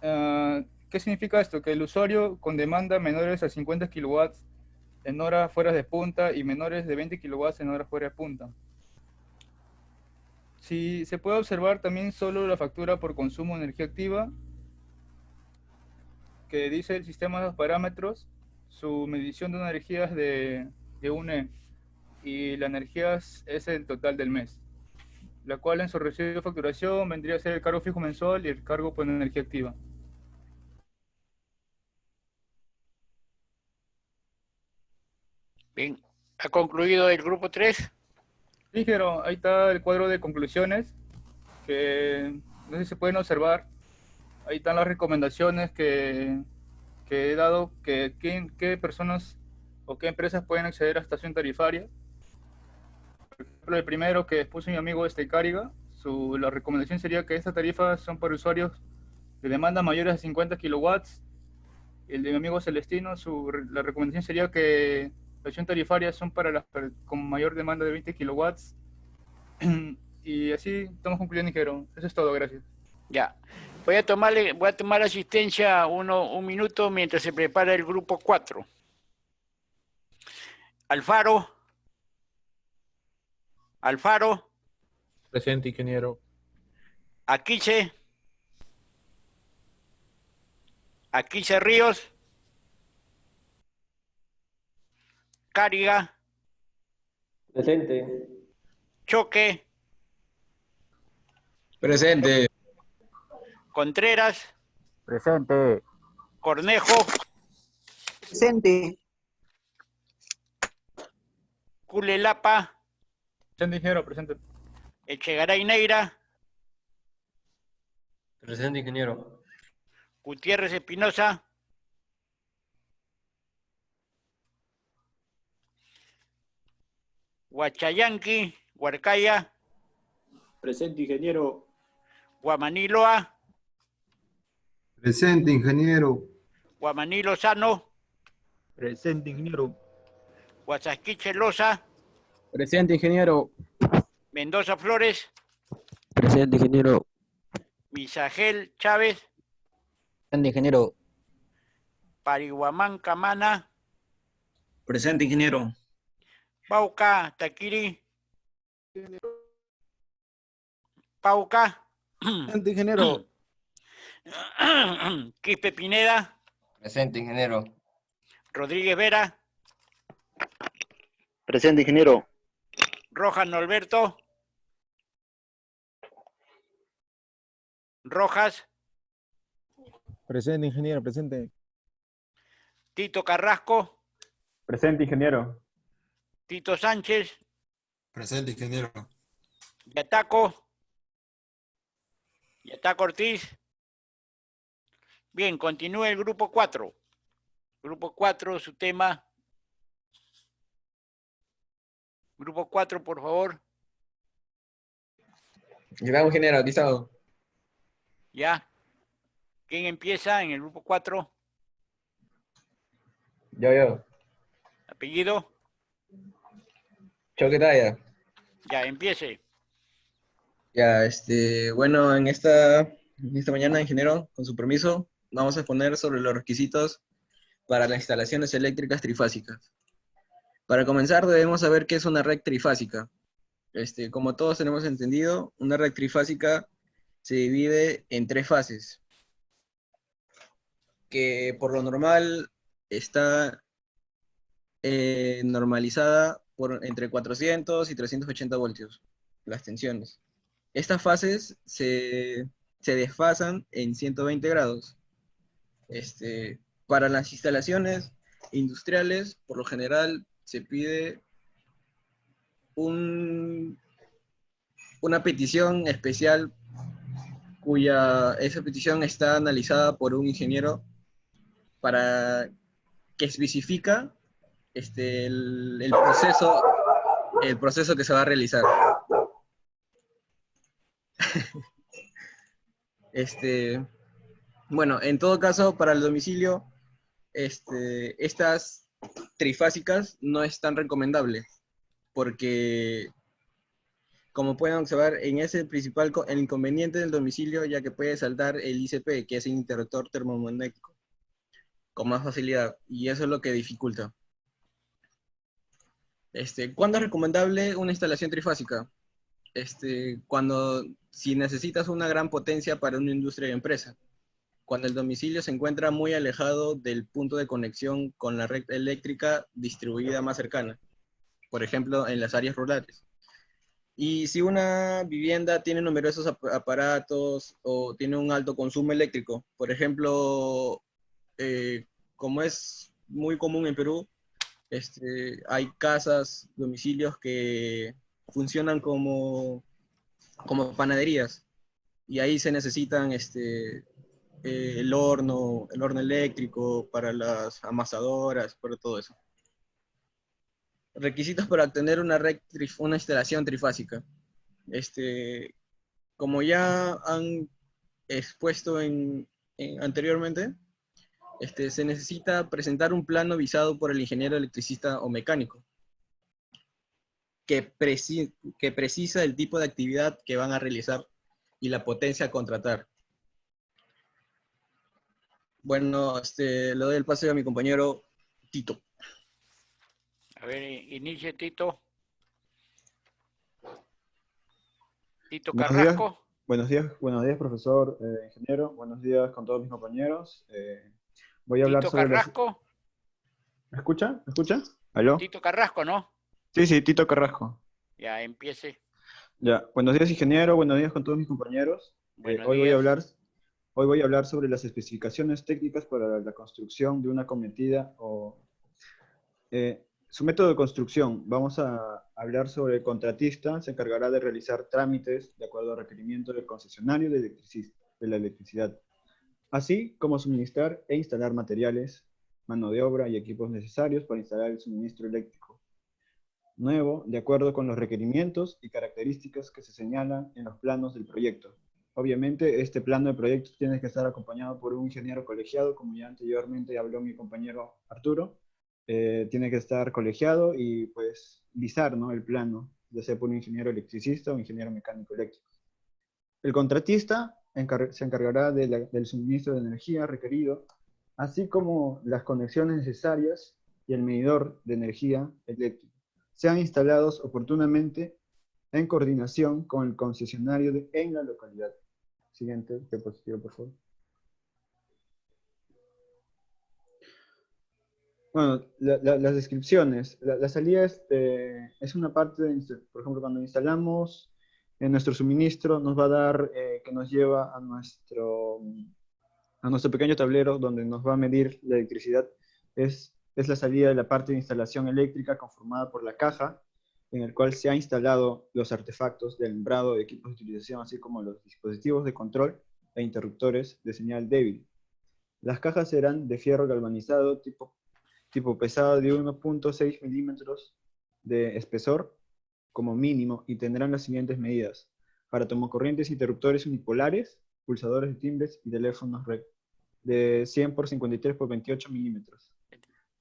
¿Qué significa esto? Que el usuario con demanda menores a 50 kilowatts en horas fuera de punta y menores de 20 kilowatts en horas fuera de punta Si se puede observar también solo la factura por consumo de energía activa, que dice el sistema de parámetros, su medición de una energía es de UNE, y la energía es el total del mes, la cual en su recibo de facturación vendría a ser el cargo fijo mensual y el cargo por energía activa. Bien, ¿ha concluido el grupo 3? Sí, pero ahí está el cuadro de conclusiones, que no sé si se pueden observar. Ahí están las recomendaciones que he dado, qué personas o qué empresas pueden acceder a estación tarifaria. Por ejemplo, el primero que expuso mi amigo Cariga, la recomendación sería que estas tarifas son para usuarios de demanda mayores a 50 kilowatts. El de mi amigo Celestino, la recomendación sería que la estación tarifaria son para las con mayor demanda de 20 kilowatts. Y así estamos concluyendo, Ingeniero. Eso es todo, gracias. Ya. Voy a tomar asistencia un minuto mientras se prepara el grupo 4. Alfaro. Presente, ingeniero. Aquiche Ríos. Cáriga. Presente. Choque. Presente. Contreras. Presente. Cornejo. Presente. Culelapa. Presente, ingeniero, presente. Echegaray Neira. Presente, ingeniero. Gutiérrez Espinosa. Huachayanqui, Huarcaya. Presente, ingeniero. Guamaní Loa. Presente, ingeniero. Guamaní Lozano. Presente, ingeniero. Huasasquiche Loza. Presente, ingeniero. Mendoza Flores. Presente, ingeniero. Misagel Chávez. Presente, ingeniero. Pariguamán Camana. Presente, ingeniero. Pauca Taquiri. Pauca. Presente, ingeniero. Quispe Pineda. Presente, ingeniero. Rodríguez Vera. Presente, ingeniero. Rojas Norberto. Rojas. Presente, ingeniero, presente. Tito Carrasco. Presente, ingeniero. Tito Sánchez. Presente, ingeniero. Yataco Ortiz. Bien, continúa el grupo 4. Grupo 4, su tema. Grupo 4, por favor. Llegamos, ingeniero, aquí estamos. Ya. ¿Quién empieza en el grupo 4? Yo. ¿Apellido? Choquetaya. Ya, empiece. Ya, bueno, en esta mañana, ingeniero, con su permiso, vamos a exponer sobre los requisitos para las instalaciones eléctricas trifásicas. Para comenzar, debemos saber qué es una red trifásica. Como todos tenemos entendido, una red trifásica se divide en 3 fases, que por lo normal está normalizada por entre 400 y 380 voltios, las tensiones. Estas fases se desfasan en 120 grados. Para las instalaciones industriales, por lo general, se pide una petición especial esa petición está analizada por un ingeniero para que especifica el proceso que se va a realizar. Bueno, en todo caso, para el domicilio, estas trifásicas no es tan recomendable, porque como pueden observar, en ese el inconveniente del domicilio, ya que puede saltar el ICP, que es el interruptor termomagnético, con más facilidad, y eso es lo que dificulta. ¿Cuándo es recomendable una instalación trifásica? si necesitas una gran potencia para una industria o empresa, cuando el domicilio se encuentra muy alejado del punto de conexión con la red eléctrica distribuida más cercana, por ejemplo, en las áreas rurales. Y si una vivienda tiene numerosos aparatos o tiene un alto consumo eléctrico, por ejemplo, como es muy común en Perú, hay casas, domicilios que funcionan como panaderías, y ahí se necesitan el horno eléctrico para las amasadoras, para todo eso. Requisitos para obtener una instalación trifásica. Como ya han expuesto anteriormente, se necesita presentar un plano visado por el ingeniero electricista o mecánico, que precisa el tipo de actividad que van a realizar y la potencia a contratar. Bueno, le doy el pase a mi compañero Tito. A ver, inicie Tito. Tito Buenos días, Carrasco. buenos días, profesor, ingeniero. Buenos días con todos mis compañeros. Voy a hablar Tito sobre Carrasco. ¿Me escucha? ¿Me escucha? ¿Aló? Tito Carrasco, ¿no? Sí, Tito Carrasco. Ya, empiece. Ya, buenos días, ingeniero. Buenos días con todos mis compañeros. Buenos Hoy días. voy a hablar sobre las especificaciones técnicas para la construcción de una cometida o su método de construcción. Vamos a hablar sobre el contratista. Se encargará de realizar trámites de acuerdo al requerimiento del concesionario de la electricidad, así como suministrar e instalar materiales, mano de obra y equipos necesarios para instalar el suministro eléctrico nuevo, de acuerdo con los requerimientos y características que se señalan en los planos del proyecto. Obviamente, este plano de proyecto tiene que estar acompañado por un ingeniero colegiado, como ya anteriormente habló mi compañero Arturo. Tiene que estar colegiado y pues visar, ¿no?, el plano, ya sea por un ingeniero electricista o ingeniero mecánico eléctrico. El contratista se encargará del suministro de energía requerido, así como las conexiones necesarias y el medidor de energía eléctrica sean instalados oportunamente en coordinación con el concesionario en la localidad. Siguiente diapositiva, por favor. Bueno, las descripciones. La salida es una parte, por ejemplo, cuando instalamos en nuestro suministro, nos va a dar, que nos lleva a nuestro pequeño tablero donde nos va a medir la electricidad. Es la salida de la parte de instalación eléctrica conformada por la caja, en el cual se ha instalado los artefactos de alumbrado, de equipos de utilización, así como los dispositivos de control e interruptores de señal débil. Las cajas serán de fierro galvanizado tipo pesado de 1.6 milímetros de espesor como mínimo, y tendrán las siguientes medidas: para tomocorrientes, interruptores unipolares, pulsadores de timbres y teléfonos REC de 100 por 53 por 28 milímetros.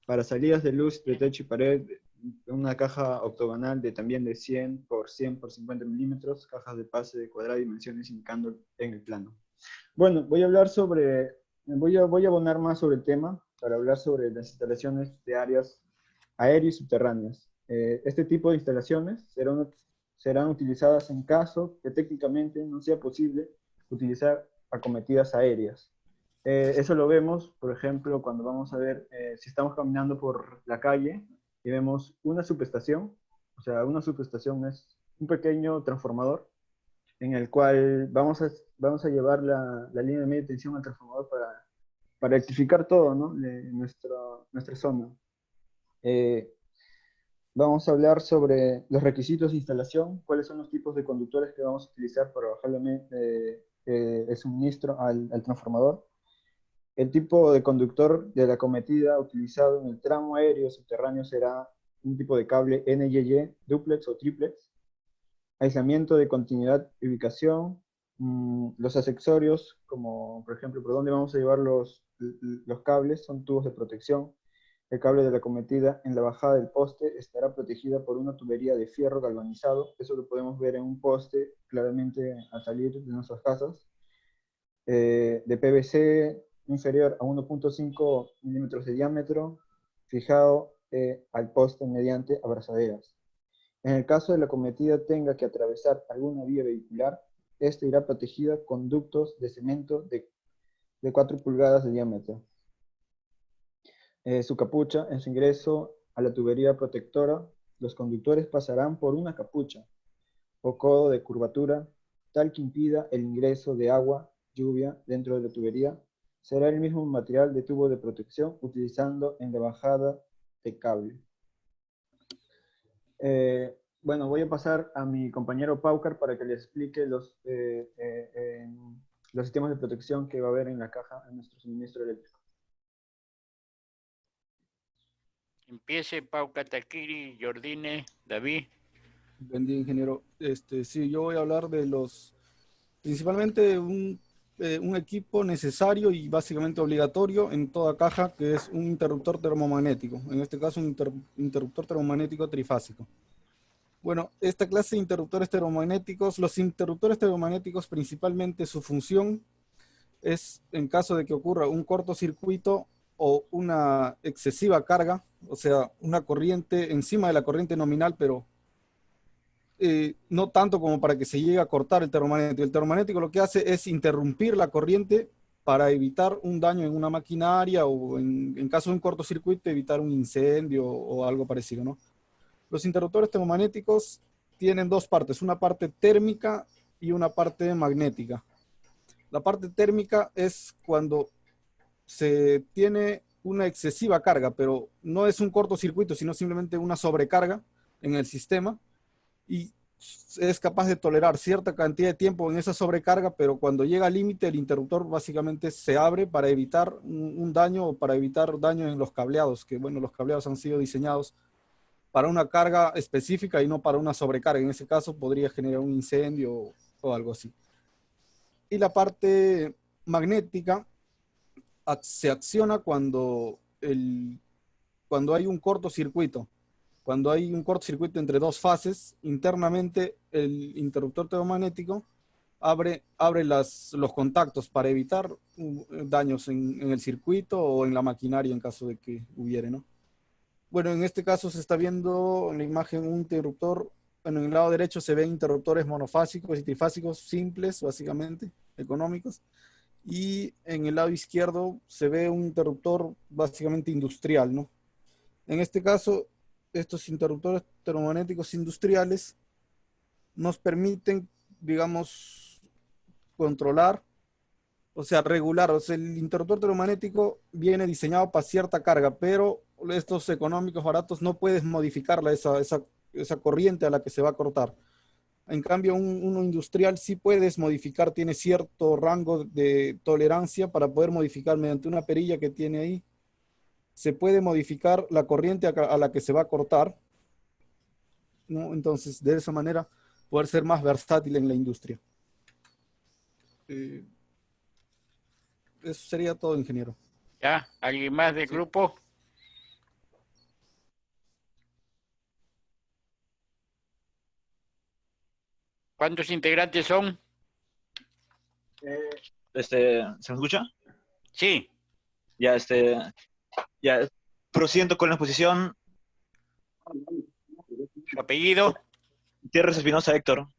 Para salidas de luz de techo y pared, una caja octogonal también de 100 por 50 milímetros, cajas de pase de cuadrada dimensiones indicando en el plano. Bueno, voy a abonar más sobre el tema para hablar sobre las instalaciones de áreas aéreas y subterráneas. Este tipo de instalaciones serán utilizadas en caso que técnicamente no sea posible utilizar acometidas aéreas. Eso lo vemos, por ejemplo, cuando vamos a ver, si estamos caminando por la calle y vemos una subestación. O sea, una subestación es un pequeño transformador en el cual vamos a llevar la línea de media tensión al transformador para electrificar todo, ¿no?, de nuestra zona. Vamos a hablar sobre los requisitos de instalación, cuáles son los tipos de conductores que vamos a utilizar para bajar el suministro al transformador. El tipo de conductor de la acometida utilizado en el tramo aéreo subterráneo será un tipo de cable NYY, duplex o triplex. Aislamiento de continuidad y ubicación. Los accesorios, como por ejemplo, por dónde vamos a llevar los cables, son tubos de protección. El cable de la acometida en la bajada del poste estará protegida por una tubería de fierro galvanizado. Eso lo podemos ver en un poste claramente al salir de nuestras casas. De PVC inferior a 1.5 milímetros de diámetro, fijado al poste mediante abrazaderas. En el caso de la cometida tenga que atravesar alguna vía vehicular, esta irá protegida con ductos de cemento de 4 pulgadas de diámetro. Su capucha, en su ingreso a la tubería protectora, los conductores pasarán por una capucha o codo de curvatura, tal que impida el ingreso de agua, lluvia dentro de la tubería. Será el mismo material de tubo de protección utilizando en la bajada de cable. Bueno, voy a pasar a mi compañero Paucar para que les explique los sistemas de protección que va a haber en la caja en nuestro suministro eléctrico. Empiece Pau Kataquiri, Jordine, David. Buen día, ingeniero. Sí, yo voy a hablar de principalmente un equipo necesario y básicamente obligatorio en toda caja, que es un interruptor termomagnético. En este caso, un interruptor termomagnético trifásico. Bueno, esta clase de interruptores termomagnéticos, los interruptores termomagnéticos principalmente su función es en caso de que ocurra un cortocircuito o una excesiva carga, o sea, una corriente encima de la corriente nominal, pero no tanto como para que se llegue a cortar el termomagnético. El termomagnético lo que hace es interrumpir la corriente para evitar un daño en una maquinaria o en caso de un cortocircuito evitar un incendio o algo parecido, ¿no? Los interruptores termomagnéticos tienen dos partes, una parte térmica y una parte magnética. La parte térmica es cuando se tiene una excesiva carga, pero no es un cortocircuito, sino simplemente una sobrecarga en el sistema y es capaz de tolerar cierta cantidad de tiempo en esa sobrecarga, pero cuando llega al límite el interruptor básicamente se abre para evitar un daño o para evitar daño en los cableados, que bueno, los cableados han sido diseñados para una carga específica y no para una sobrecarga. En ese caso podría generar un incendio o algo así. Y la parte magnética se acciona cuando hay un cortocircuito. Cuando hay un cortocircuito entre dos fases, internamente el interruptor termomagnético abre los contactos para evitar daños en el circuito o en la maquinaria en caso de que hubiere, ¿no? Bueno, en este caso se está viendo en la imagen un interruptor. Bueno, en el lado derecho se ven interruptores monofásicos y trifásicos simples, básicamente, económicos. Y en el lado izquierdo se ve un interruptor básicamente industrial, ¿no? En este caso, estos interruptores termomagnéticos industriales nos permiten, digamos, controlar, o sea, regular. O sea, el interruptor termomagnético viene diseñado para cierta carga, pero estos económicos baratos no puedes modificarla, esa corriente a la que se va a cortar. En cambio, uno industrial sí puedes modificar, tiene cierto rango de tolerancia para poder modificar mediante una perilla que tiene ahí. Se puede modificar la corriente a la que se va a cortar, ¿no? Entonces, de esa manera, poder ser más versátil en la industria. Eso sería todo, ingeniero. ¿Ya? ¿Alguien más del grupo? ¿Cuántos integrantes son? ¿Se me escucha? Sí. Ya, ya, prosiento con la exposición. ¿Su apellido? Gutiérrez Espinosa Héctor.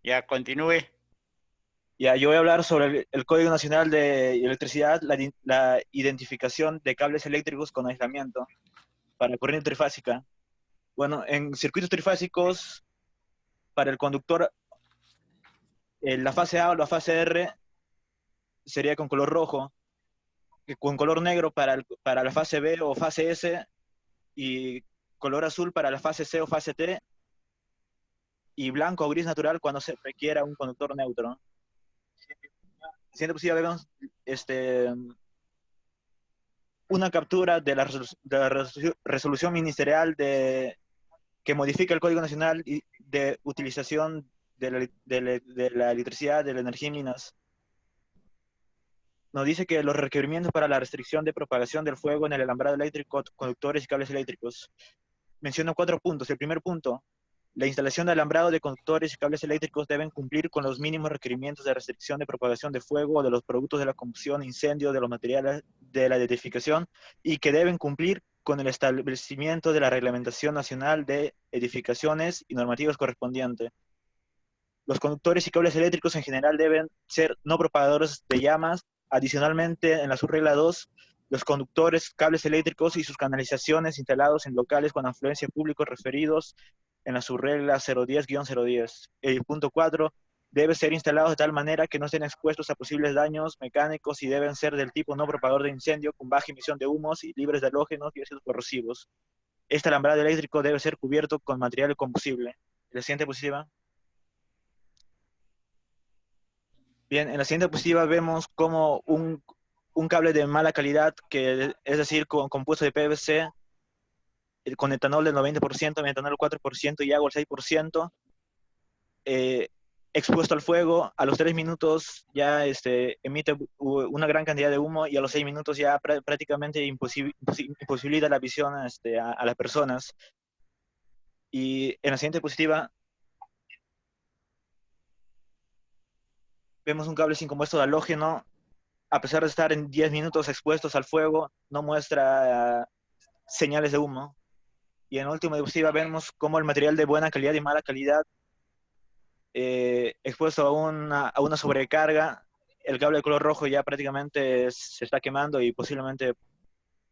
Ya, continúe. Ya, yo voy a hablar sobre el Código Nacional de Electricidad, la identificación de cables eléctricos con aislamiento para corriente trifásica. Bueno, en circuitos trifásicos, para el conductor, la fase A o la fase R sería con color rojo, con color negro para la fase B o fase S, y color azul para la fase C o fase T, y blanco o gris natural cuando se requiera un conductor neutro. Siendo posible, vemos una captura de la resolución ministerial que modifica el Código Nacional de Utilización de la Electricidad, de la Energía y Minas. Nos dice que los requerimientos para la restricción de propagación del fuego en el alambrado eléctrico, conductores y cables eléctricos. Menciono 4 puntos. El primer punto: la instalación de alambrado de conductores y cables eléctricos deben cumplir con los mínimos requerimientos de restricción de propagación de fuego, de los productos de la combustión, incendio, de los materiales de la edificación, y que deben cumplir con el establecimiento de la Reglamentación Nacional de Edificaciones y normativas correspondientes. Los conductores y cables eléctricos en general deben ser no propagadores de llamas. Adicionalmente, en la subregla 2, los conductores, cables eléctricos y sus canalizaciones instalados en locales con afluencia público referidos en la subregla 010-010. El punto 4, debe ser instalados de tal manera que no estén expuestos a posibles daños mecánicos y deben ser del tipo no propagador de incendio, con baja emisión de humos y libres de halógenos y ácidos corrosivos. Este alambrado eléctrico debe ser cubierto con material combustible. La siguiente diapositiva. Bien, en la siguiente diapositiva vemos como un cable de mala calidad, que es decir, compuesto de PVC, con etanol del 90%, metanol del 4% y agua del 6%, expuesto al fuego, a los 3 minutos ya emite una gran cantidad de humo y a los 6 minutos ya prácticamente imposibilita la visión a las personas. Y en la siguiente diapositiva vemos un cable sin compuesto de halógeno. A pesar de estar en 10 minutos expuestos al fuego, no muestra señales de humo. Y en la última diapositiva vemos cómo el material de buena calidad y mala calidad, expuesto a una sobrecarga, el cable de color rojo ya prácticamente se está quemando y posiblemente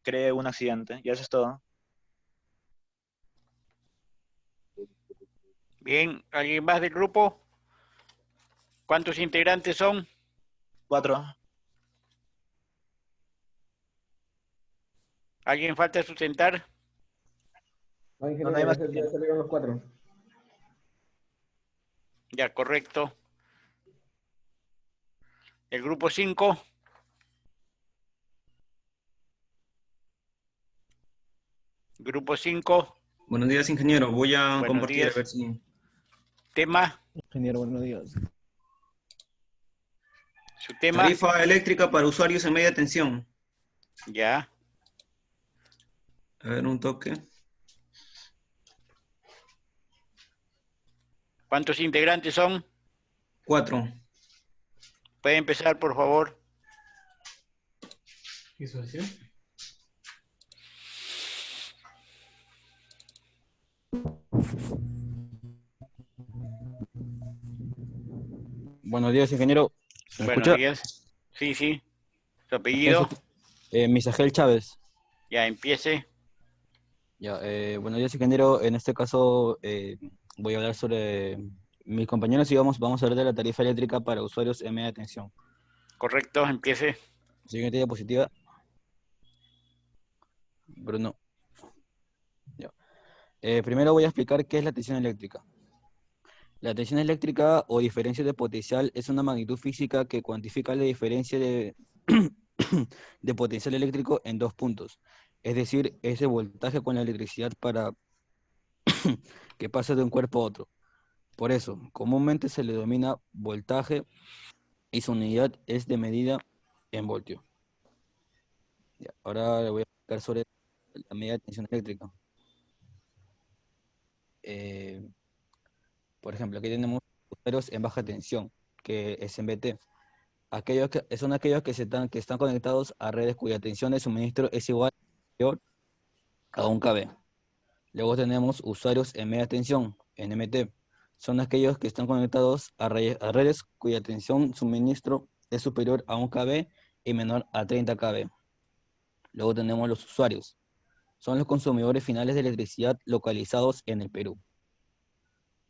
cree un accidente. Y eso es todo. Bien, ¿alguien más del grupo? ¿Cuántos integrantes son? 4. ¿Alguien falta sustentar? No, ingeniero, hay más. ya salieron los 4. Ya, correcto. El grupo 5. Grupo 5. Buenos días, ingeniero. Voy a Buenos compartir días. a ver si... Tema. Ingeniero, buenos días. Su tema. Tarifa eléctrica para usuarios en media tensión. Ya. A ver, un toque. ¿Cuántos integrantes son? 4. ¿Puede empezar, por favor? Visualización. Buenos días, ingeniero. ¿Me Buenos escucha? días. Sí, sí. ¿Su apellido? Misael Chávez. Ya, empiece. Ya, buenos días, ingeniero. En este caso voy a hablar sobre mis compañeros y vamos a hablar de la tarifa eléctrica para usuarios en media tensión. Correcto, empiece. Siguiente diapositiva. Bruno. Ya. Primero voy a explicar qué es la tensión eléctrica. La tensión eléctrica o diferencia de potencial es una magnitud física que cuantifica la diferencia de, de potencial eléctrico en 2 puntos. Es decir, ese voltaje con la electricidad para que pase de un cuerpo a otro. Por eso, comúnmente se le denomina voltaje y su unidad es de medida en voltio. Ya, ahora le voy a explicar sobre la medida de tensión eléctrica. Por ejemplo, aquí tenemos usuarios en baja tensión, que es en BT. Son aquellos que están conectados a redes cuya tensión de suministro es igual o mayor a 1 kV. Luego tenemos usuarios en media tensión, NMT. Son aquellos que están conectados a redes cuya tensión suministro es superior a 1 kV y menor a 30 kV. Luego tenemos los usuarios. Son los consumidores finales de electricidad localizados en el Perú.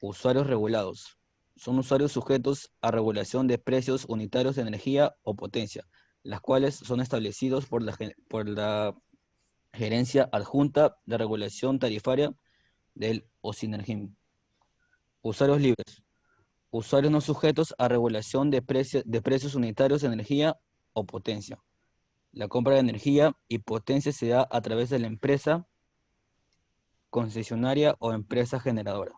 Usuarios regulados. Son usuarios sujetos a regulación de precios unitarios de energía o potencia, las cuales son establecidos por la Gerencia Adjunta de Regulación Tarifaria del OSINERGIM. Usuarios libres. Usuarios no sujetos a regulación de precios unitarios de energía o potencia. La compra de energía y potencia se da a través de la empresa concesionaria o empresa generadora.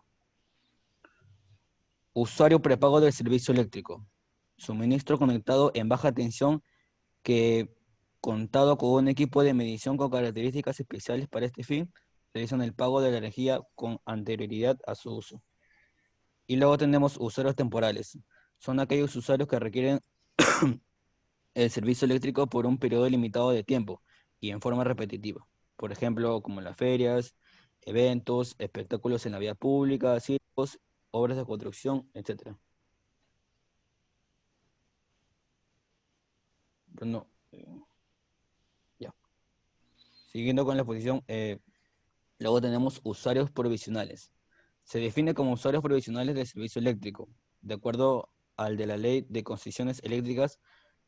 Usuario prepago del servicio eléctrico. Suministro conectado en baja tensión que, contado con un equipo de medición con características especiales para este fin, realizan el pago de la energía con anterioridad a su uso. Y luego tenemos usuarios temporales. Son aquellos usuarios que requieren el servicio eléctrico por un periodo limitado de tiempo y en forma repetitiva. por ejemplo, como las ferias, eventos, espectáculos en la vía pública, circos, obras de construcción, etc. Bueno, ya. Siguiendo con la exposición, luego tenemos usuarios provisionales. Se define como usuarios provisionales del servicio eléctrico, de acuerdo al de la Ley de Concesiones Eléctricas,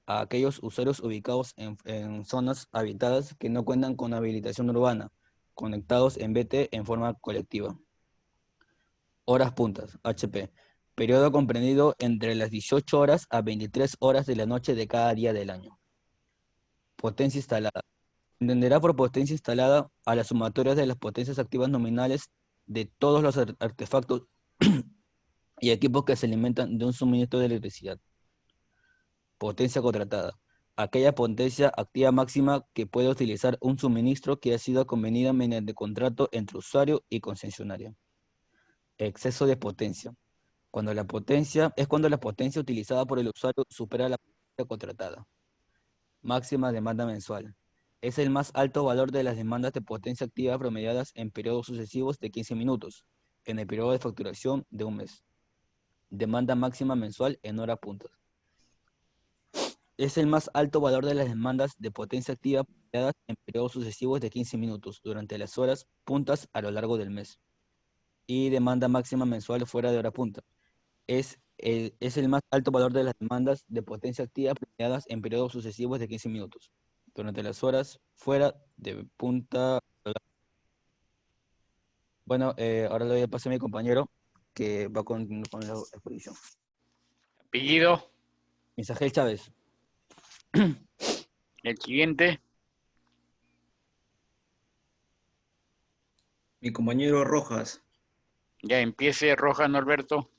a aquellos usuarios ubicados en zonas habitadas que no cuentan con habilitación urbana, conectados en BT en forma colectiva. Horas puntas, HP. Periodo comprendido entre las 18 horas a 23 horas de la noche de cada día del año. Potencia instalada. Entenderá por potencia instalada a las sumatorias de las potencias activas nominales de todos los artefactos y equipos que se alimentan de un suministro de electricidad. Potencia contratada. Aquella potencia activa máxima que puede utilizar un suministro que ha sido convenida mediante contrato entre usuario y concesionario. Exceso de potencia. Cuando la potencia utilizada por el usuario supera la potencia contratada. Máxima demanda mensual. Es el más alto valor de las demandas de potencia activa promediadas en periodos sucesivos de 15 minutos, en el periodo de facturación de un mes. Demanda máxima mensual en hora puntas. Es el más alto valor de las demandas de potencia activa promediadas en periodos sucesivos de 15 minutos, durante las horas puntas a lo largo del mes. Y demanda máxima mensual fuera de hora punta. Es el más alto valor de las demandas de potencia activa promediadas en periodos sucesivos de 15 minutos, durante las horas fuera de punta. Bueno, ahora le doy el paso a mi compañero que va con la exposición. Apellido. Misael Chávez. El siguiente. Mi compañero Rojas. Ya empiece Rojas, Norberto.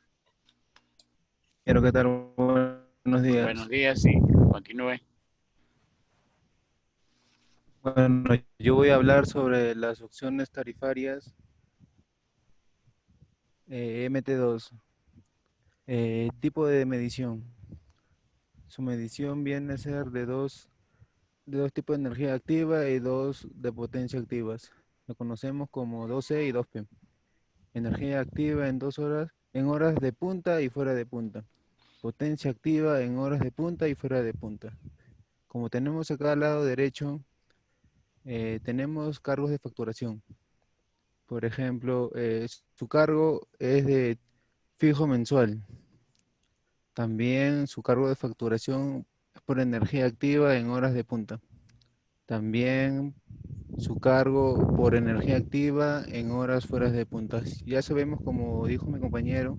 Quiero ¿qué tal? Buenos días. Buenos días, sí. Continúe. Bueno, yo voy a hablar sobre las opciones tarifarias MT2. Tipo de medición. Su medición viene a ser de dos tipos de energía activa y dos de potencia activas. Lo conocemos como 2E y 2P. Energía activa en horas de punta y fuera de punta. Potencia activa en horas de punta y fuera de punta. Como tenemos acá al lado derecho, tenemos cargos de facturación. Por ejemplo, su cargo es de fijo mensual. También su cargo de facturación es por energía activa en horas de punta. También su cargo por energía activa en horas fuera de punta. Ya sabemos, como dijo mi compañero,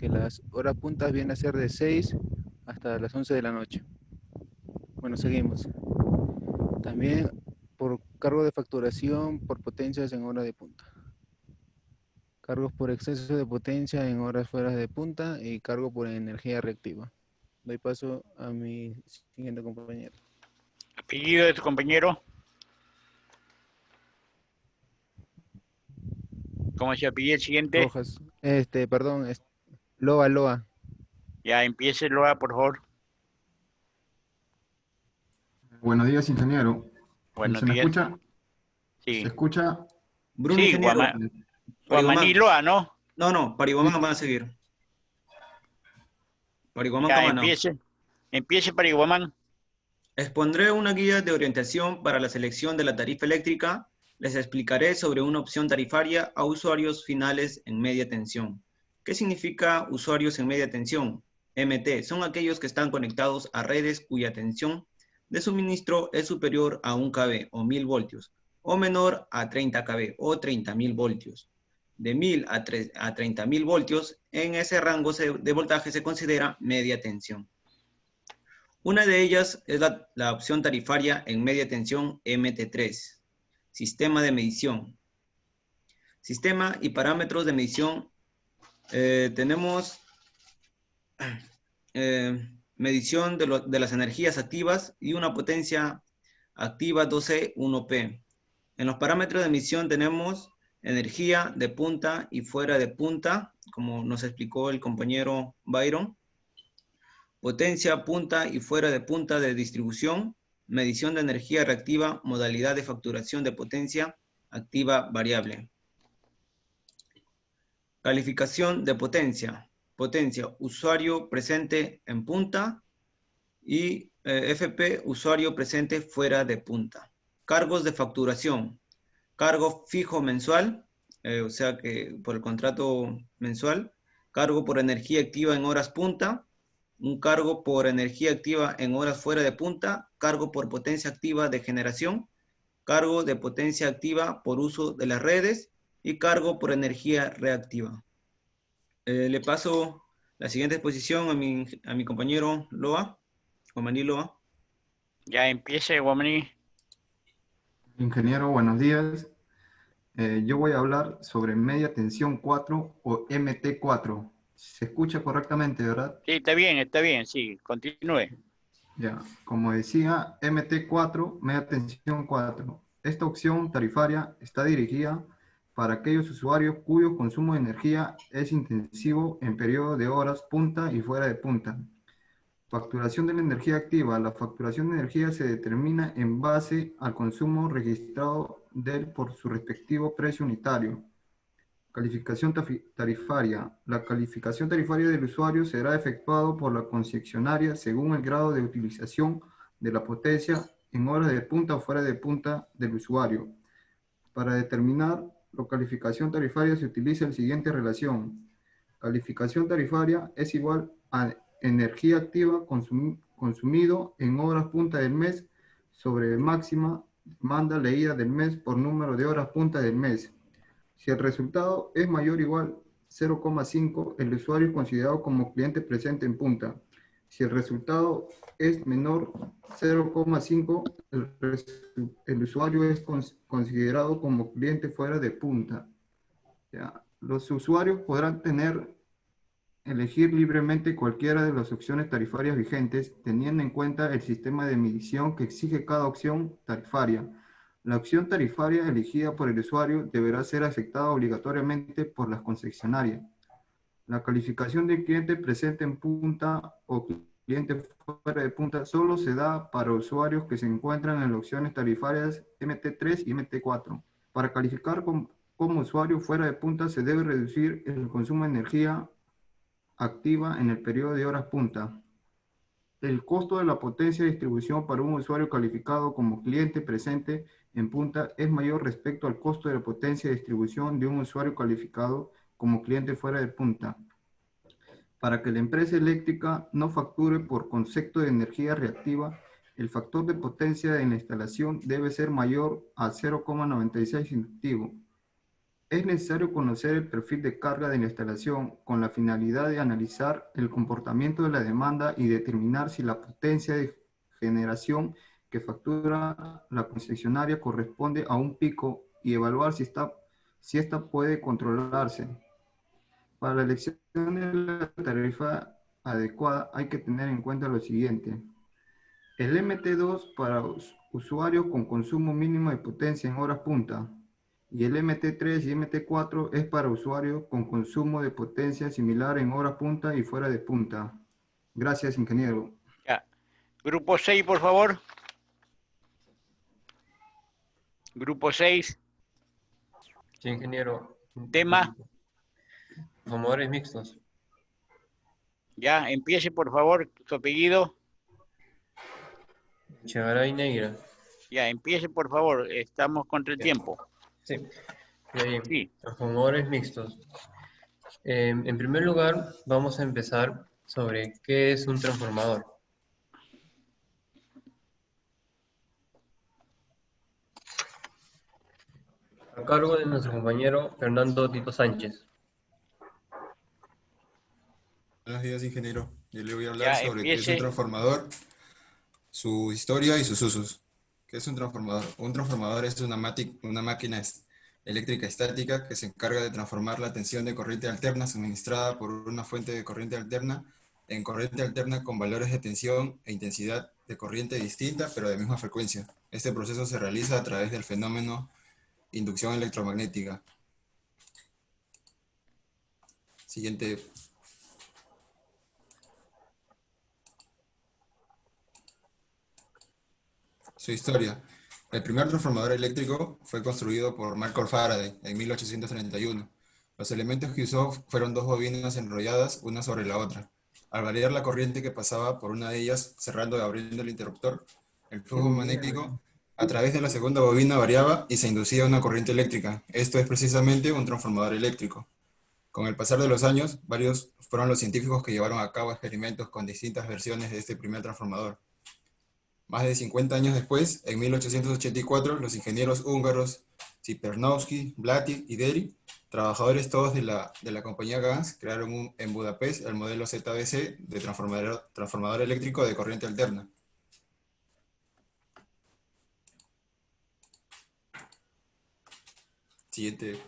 que las horas puntas vienen a ser de 6 hasta las 11 de la noche. Bueno, seguimos. También por cargo de facturación por potencias en hora de punta. Cargos por exceso de potencia en horas fuera de punta y cargo por energía reactiva. Doy paso a mi siguiente compañero. Apellido de tu compañero. ¿Cómo se apellida el siguiente? Rojas. Perdón, Loa. Ya empiece Loa, por favor. Buenos días, ingeniero. Buenos ¿Se me días. escucha? Sí. ¿Se escucha? Bruno, Sí, ingeniero. Guamaní Loa, ¿no? No, Pariguamán van a seguir. Pariguamán Ya, Cámara. empiece Pariguamán. Expondré una guía de orientación para la selección de la tarifa eléctrica. Les explicaré sobre una opción tarifaria a usuarios finales en media tensión. ¿Qué significa usuarios en media tensión? MT son aquellos que están conectados a redes cuya tensión de suministro es superior a 1 kV o 1000 voltios, o menor a 30 kV o 30.000 voltios. De 1000 a 30.000 voltios, en ese rango de voltaje se considera media tensión. Una de ellas es la opción tarifaria en media tensión MT3, sistema de medición. Sistema y parámetros de medición. Tenemos medición de las energías activas y una potencia activa 2E, 1P. En los parámetros de medición tenemos energía de punta y fuera de punta, como nos explicó el compañero Byron. Potencia punta y fuera de punta de distribución medición de energía reactiva, modalidad de facturación de potencia activa variable. Calificación de potencia. Potencia, usuario presente en punta y FP, usuario presente fuera de punta. Cargos de facturación. Cargo fijo mensual, o sea que por el contrato mensual. Cargo por energía activa en horas punta. Un cargo por energía activa en horas fuera de punta. Cargo por potencia activa de generación. Cargo de potencia activa por uso de las redes. Y cargo por energía reactiva. Le paso la siguiente exposición a mi compañero Loa, Guamaní Loa. Ya empiece, Guamaní. Ingeniero, buenos días. Yo voy a hablar sobre media tensión 4 o MT4. Se escucha correctamente, ¿verdad? Sí, está bien, sí, continúe. Ya, como decía, MT4, media tensión 4. Esta opción tarifaria está dirigida para aquellos usuarios cuyo consumo de energía es intensivo en periodo de horas punta y fuera de punta. Facturación de la energía activa. La facturación de energía se determina en base al consumo registrado por su respectivo precio unitario. Calificación tarifaria. La calificación tarifaria del usuario será efectuado por la concesionaria según el grado de utilización de la potencia en horas de punta o fuera de punta del usuario. Para determinar la calificación tarifaria se utiliza la siguiente relación. Calificación tarifaria es igual a energía activa consumido en horas punta del mes sobre máxima demanda leída del mes por número de horas punta del mes. Si el resultado es mayor o igual 0,5, el usuario es considerado como cliente presente en punta. Si el resultado es menor 0,5, el usuario es considerado como cliente fuera de punta. ¿Ya? Los usuarios podrán elegir libremente cualquiera de las opciones tarifarias vigentes, teniendo en cuenta el sistema de medición que exige cada opción tarifaria. La opción tarifaria elegida por el usuario deberá ser aceptada obligatoriamente por las concesionarias. La calificación de cliente presente en punta o cliente fuera de punta solo se da para usuarios que se encuentran en las opciones tarifarias MT3 y MT4. Para calificar como usuario fuera de punta se debe reducir el consumo de energía activa en el periodo de horas punta. El costo de la potencia de distribución para un usuario calificado como cliente presente en punta es mayor respecto al costo de la potencia de distribución de un usuario calificado como cliente fuera de punta. Para que la empresa eléctrica no facture por concepto de energía reactiva, el factor de potencia en la instalación debe ser mayor a 0,96 inductivo. Es necesario conocer el perfil de carga de la instalación con la finalidad de analizar el comportamiento de la demanda y determinar si la potencia de generación que factura la concesionaria corresponde a un pico y evaluar si esta puede controlarse. Para la elección de la tarifa adecuada hay que tener en cuenta lo siguiente. El MT2 para usuarios con consumo mínimo de potencia en horas punta. Y el MT3 y MT4 es para usuarios con consumo de potencia similar en hora punta y fuera de punta. Gracias, ingeniero. Ya. Grupo 6, por favor. Grupo 6. Sí, ingeniero. Tema. Transformadores mixtos. Ya, empiece, por favor, su apellido. Chegaray Negra. Ya, empiece, por favor. Estamos contra el tiempo. Sí. Sí. Transformadores mixtos. En primer lugar, vamos a empezar sobre qué es un transformador. A cargo de nuestro compañero Fernando Tito Sánchez. Buenos días, ingeniero. Yo le voy a hablar sobre qué es empiece. un transformador, su historia y sus usos. ¿Qué es un transformador? Un transformador es una máquina eléctrica estática que se encarga de transformar la tensión de corriente alterna suministrada por una fuente de corriente alterna en corriente alterna con valores de tensión e intensidad de corriente distinta pero de misma frecuencia. Este proceso se realiza a través del fenómeno inducción electromagnética. Siguiente. Su historia. El primer transformador eléctrico fue construido por Michael Faraday en 1831. Los elementos que usó fueron dos bobinas enrolladas una sobre la otra. Al variar la corriente que pasaba por una de ellas, cerrando y abriendo el interruptor, el flujo magnético a través de la segunda bobina variaba y se inducía una corriente eléctrica. Esto es precisamente un transformador eléctrico. Con el pasar de los años, varios fueron los científicos que llevaron a cabo experimentos con distintas versiones de este primer transformador. Más de 50 años después, en 1884, los ingenieros húngaros Cipernowski, Blatty y Deri, trabajadores todos de la compañía Gans, crearon en Budapest el modelo ZBC de transformador eléctrico de corriente alterna. Siguiente.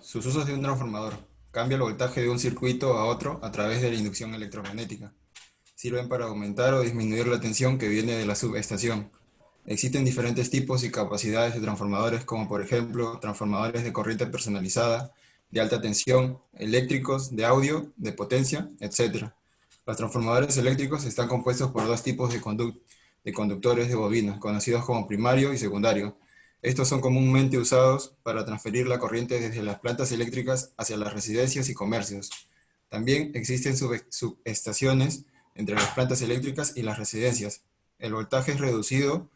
Sus usos de un transformador. Cambia el voltaje de un circuito a otro a través de la inducción electromagnética. Sirven para aumentar o disminuir la tensión que viene de la subestación. Existen diferentes tipos y capacidades de transformadores, como por ejemplo, transformadores de corriente personalizada, de alta tensión, eléctricos, de audio, de potencia, etc. Los transformadores eléctricos están compuestos por dos tipos de conductores de bobina, conocidos como primario y secundario. Estos son comúnmente usados para transferir la corriente desde las plantas eléctricas hacia las residencias y comercios. También existen subestaciones entre las plantas eléctricas y las residencias. El voltaje es reducido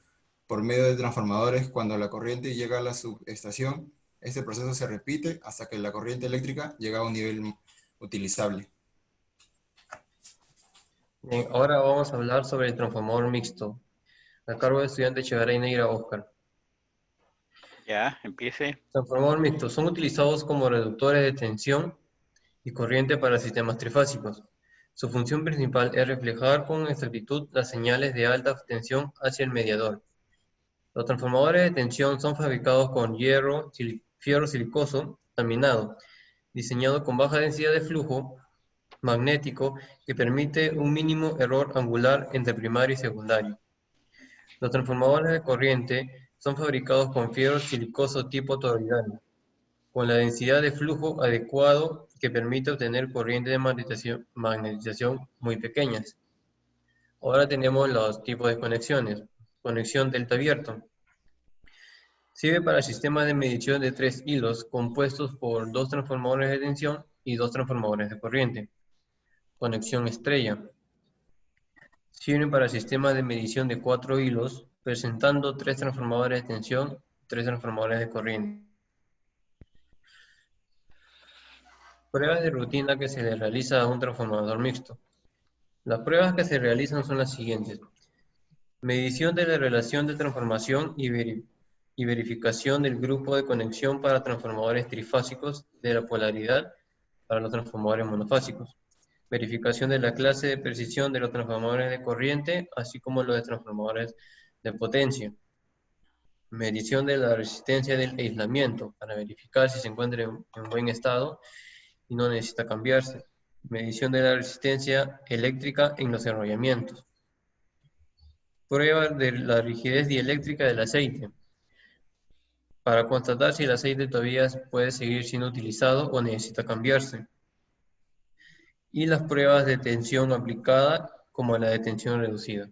por medio de transformadores cuando la corriente llega a la subestación. Este proceso se repite hasta que la corriente eléctrica llega a un nivel utilizable. Bien, ahora vamos a hablar sobre el transformador mixto, a cargo del estudiante Echegaray Neira Oscar. Ya, empiece. Transformador mixto son utilizados como reductores de tensión y corriente para sistemas trifásicos. Su función principal es reflejar con exactitud las señales de alta tensión hacia el mediador. Los transformadores de tensión son fabricados con fierro silicoso laminado, diseñado con baja densidad de flujo magnético que permite un mínimo error angular entre primario y secundario. Los transformadores de corriente son fabricados con fierro silicoso tipo toroidal, con la densidad de flujo adecuado que permite obtener corrientes de magnetización muy pequeñas. Ahora tenemos los tipos de conexiones. Conexión delta abierto. Sirve para sistemas de medición de 3 hilos compuestos por 2 transformadores de tensión y 2 transformadores de corriente. Conexión estrella. Sirve para sistemas de medición de 4 hilos presentando 3 transformadores de tensión y 3 transformadores de corriente. Pruebas de rutina que se le realiza a un transformador mixto. Las pruebas que se realizan son las siguientes. Medición de la relación de transformación y verificación del grupo de conexión para transformadores trifásicos de la polaridad para los transformadores monofásicos. Verificación de la clase de precisión de los transformadores de corriente, así como los de transformadores de potencia. Medición de la resistencia del aislamiento para verificar si se encuentra en buen estado y no necesita cambiarse. Medición de la resistencia eléctrica en los enrollamientos. Prueba de la rigidez dieléctrica del aceite, para constatar si el aceite todavía puede seguir siendo utilizado o necesita cambiarse. Y las pruebas de tensión aplicada, como la de tensión reducida.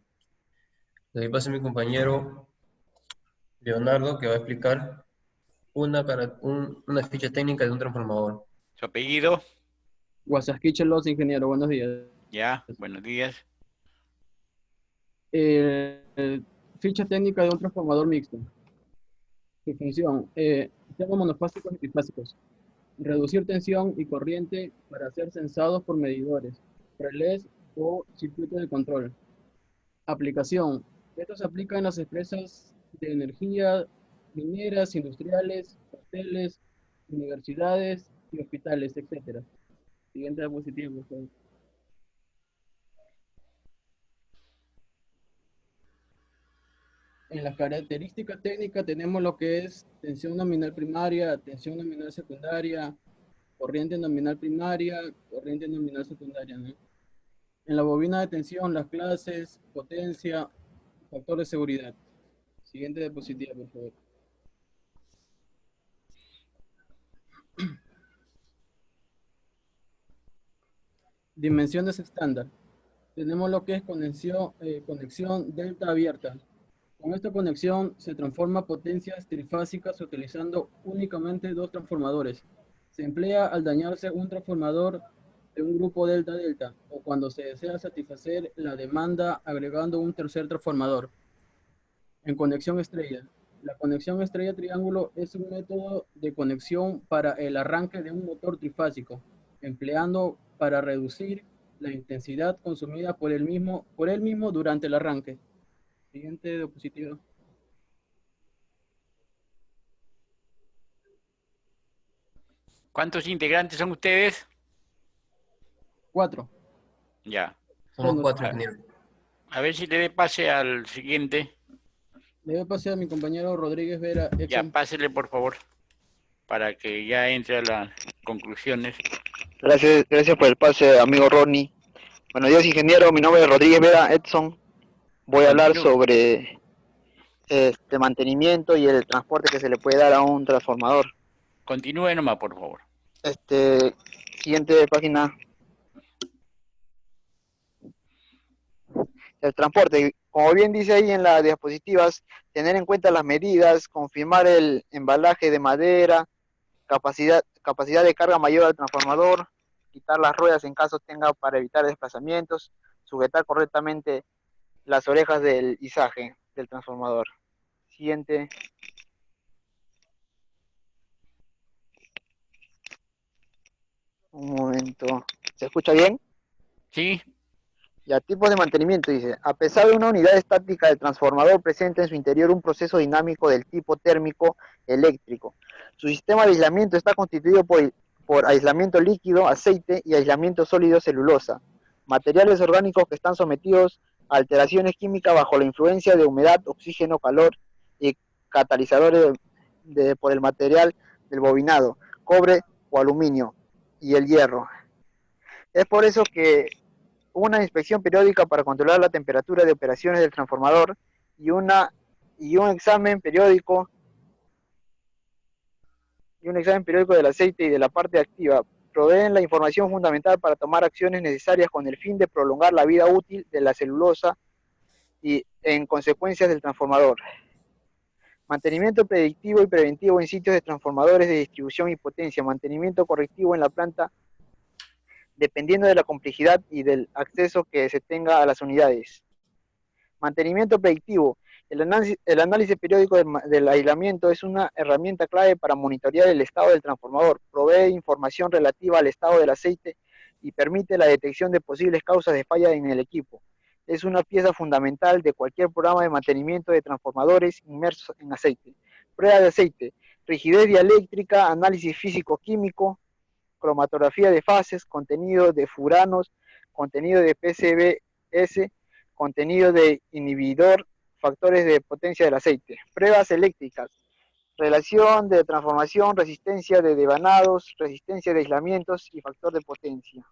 Le doy paso a mi compañero Leonardo, que va a explicar una ficha técnica de un transformador. ¿Su apellido? Guasasquichelos, ingeniero, buenos días. Ya, buenos días. Ficha técnica de un transformador mixto. Su función, sistemas monofásicos y trifásicos. Reducir tensión y corriente para ser censados por medidores, relés o circuitos de control. Aplicación. Esto se aplica en las empresas de energía, mineras, industriales, hoteles, universidades y hospitales, etc. Siguiente diapositiva, por favor. En las características técnicas tenemos lo que es tensión nominal primaria, tensión nominal secundaria, corriente nominal primaria, corriente nominal secundaria, ¿no? En la bobina de tensión, las clases, potencia, factor de seguridad. Siguiente diapositiva, por favor. Dimensiones estándar. Tenemos lo que es conexión delta abierta, Con esta conexión se transforma potencias trifásicas utilizando únicamente dos transformadores. Se emplea al dañarse un transformador de un grupo delta-delta o cuando se desea satisfacer la demanda agregando un tercer transformador. En conexión estrella. La conexión estrella-triángulo es un método de conexión para el arranque de un motor trifásico, empleando para reducir la intensidad consumida por él mismo durante el arranque. Siguiente diapositiva. ¿Cuántos integrantes son ustedes? 4. Ya. Somos 4, A, ingeniero. a ver si le dé pase al siguiente. Le doy pase a mi compañero Rodríguez Vera. Ya, pásele por favor, para que ya entre a las conclusiones. Gracias por el pase, amigo Ronnie. Buenos días, ingeniero. Mi nombre es Rodríguez Vera Edson. Voy a hablar sobre mantenimiento y el transporte que se le puede dar a un transformador. Continúe nomás, por favor. Siguiente página. El transporte, como bien dice ahí en las diapositivas, tener en cuenta las medidas, confirmar el embalaje de madera, capacidad de carga mayor al transformador, quitar las ruedas en caso tenga para evitar desplazamientos, sujetar correctamente las orejas del izaje del transformador. Siguiente. Un momento. ¿Se escucha bien? Sí. Ya, tipos de mantenimiento, dice. A pesar de una unidad estática del transformador presenta en su interior un proceso dinámico del tipo térmico eléctrico. Su sistema de aislamiento está constituido por aislamiento líquido, aceite y aislamiento sólido, celulosa. Materiales orgánicos que están sometidos a alteraciones químicas bajo la influencia de humedad, oxígeno, calor y catalizadores por el material del bobinado, cobre o aluminio y el hierro. Es por eso que una inspección periódica para controlar la temperatura de operaciones del transformador y un examen periódico del aceite y de la parte activa proveen la información fundamental para tomar acciones necesarias con el fin de prolongar la vida útil de la celulosa y en consecuencias del transformador. Mantenimiento predictivo y preventivo en sitios de transformadores de distribución y potencia, mantenimiento correctivo en la planta dependiendo de la complejidad y del acceso que se tenga a las unidades. Mantenimiento predictivo. El análisis periódico del aislamiento es una herramienta clave para monitorear el estado del transformador, provee información relativa al estado del aceite y permite la detección de posibles causas de falla en el equipo. Es una pieza fundamental de cualquier programa de mantenimiento de transformadores inmersos en aceite. Prueba de aceite, rigidez dieléctrica, análisis físico-químico, cromatografía de fases, contenido de furanos, contenido de PCBs, contenido de inhibidor, factores de potencia del aceite. Pruebas eléctricas, relación de transformación, resistencia de devanados, resistencia de aislamientos y factor de potencia.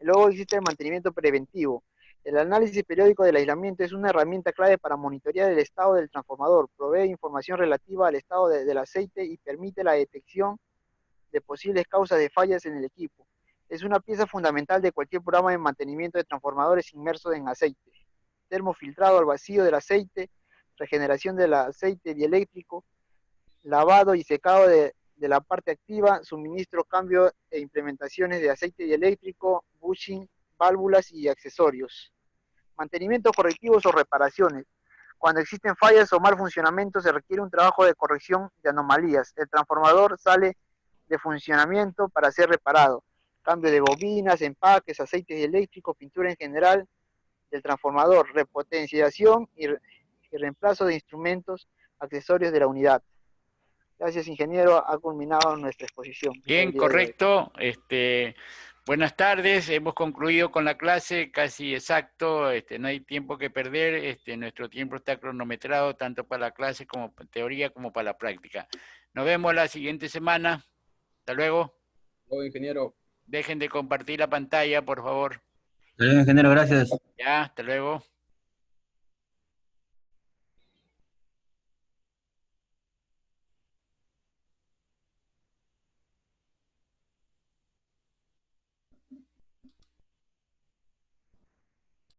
Luego existe el mantenimiento preventivo. El análisis periódico del aislamiento es una herramienta clave para monitorear el estado del transformador, provee información relativa al estado del aceite y permite la detección de posibles causas de fallas en el equipo. Es una pieza fundamental de cualquier programa de mantenimiento de transformadores inmersos en aceite. Termofiltrado al vacío del aceite, regeneración del aceite dieléctrico, lavado y secado de la parte activa, suministro, cambio e implementaciones de aceite dieléctrico, bushing, válvulas y accesorios. Mantenimientos correctivos o reparaciones. Cuando existen fallas o mal funcionamiento se requiere un trabajo de corrección de anomalías. El transformador sale de funcionamiento para ser reparado. Cambio de bobinas, empaques, aceites eléctricos, pintura en general del transformador, repotenciación y reemplazo de instrumentos, accesorios de la unidad. Gracias, ingeniero. Ha culminado nuestra exposición. Bien, correcto. Buenas tardes. Hemos concluido con la clase casi exacto. No hay tiempo que perder. Nuestro tiempo está cronometrado tanto para la clase como para teoría como para la práctica. Nos vemos la siguiente semana. Hasta luego. Luego, ingeniero. Dejen de compartir la pantalla, por favor. Ingeniero, gracias. Ya, hasta luego.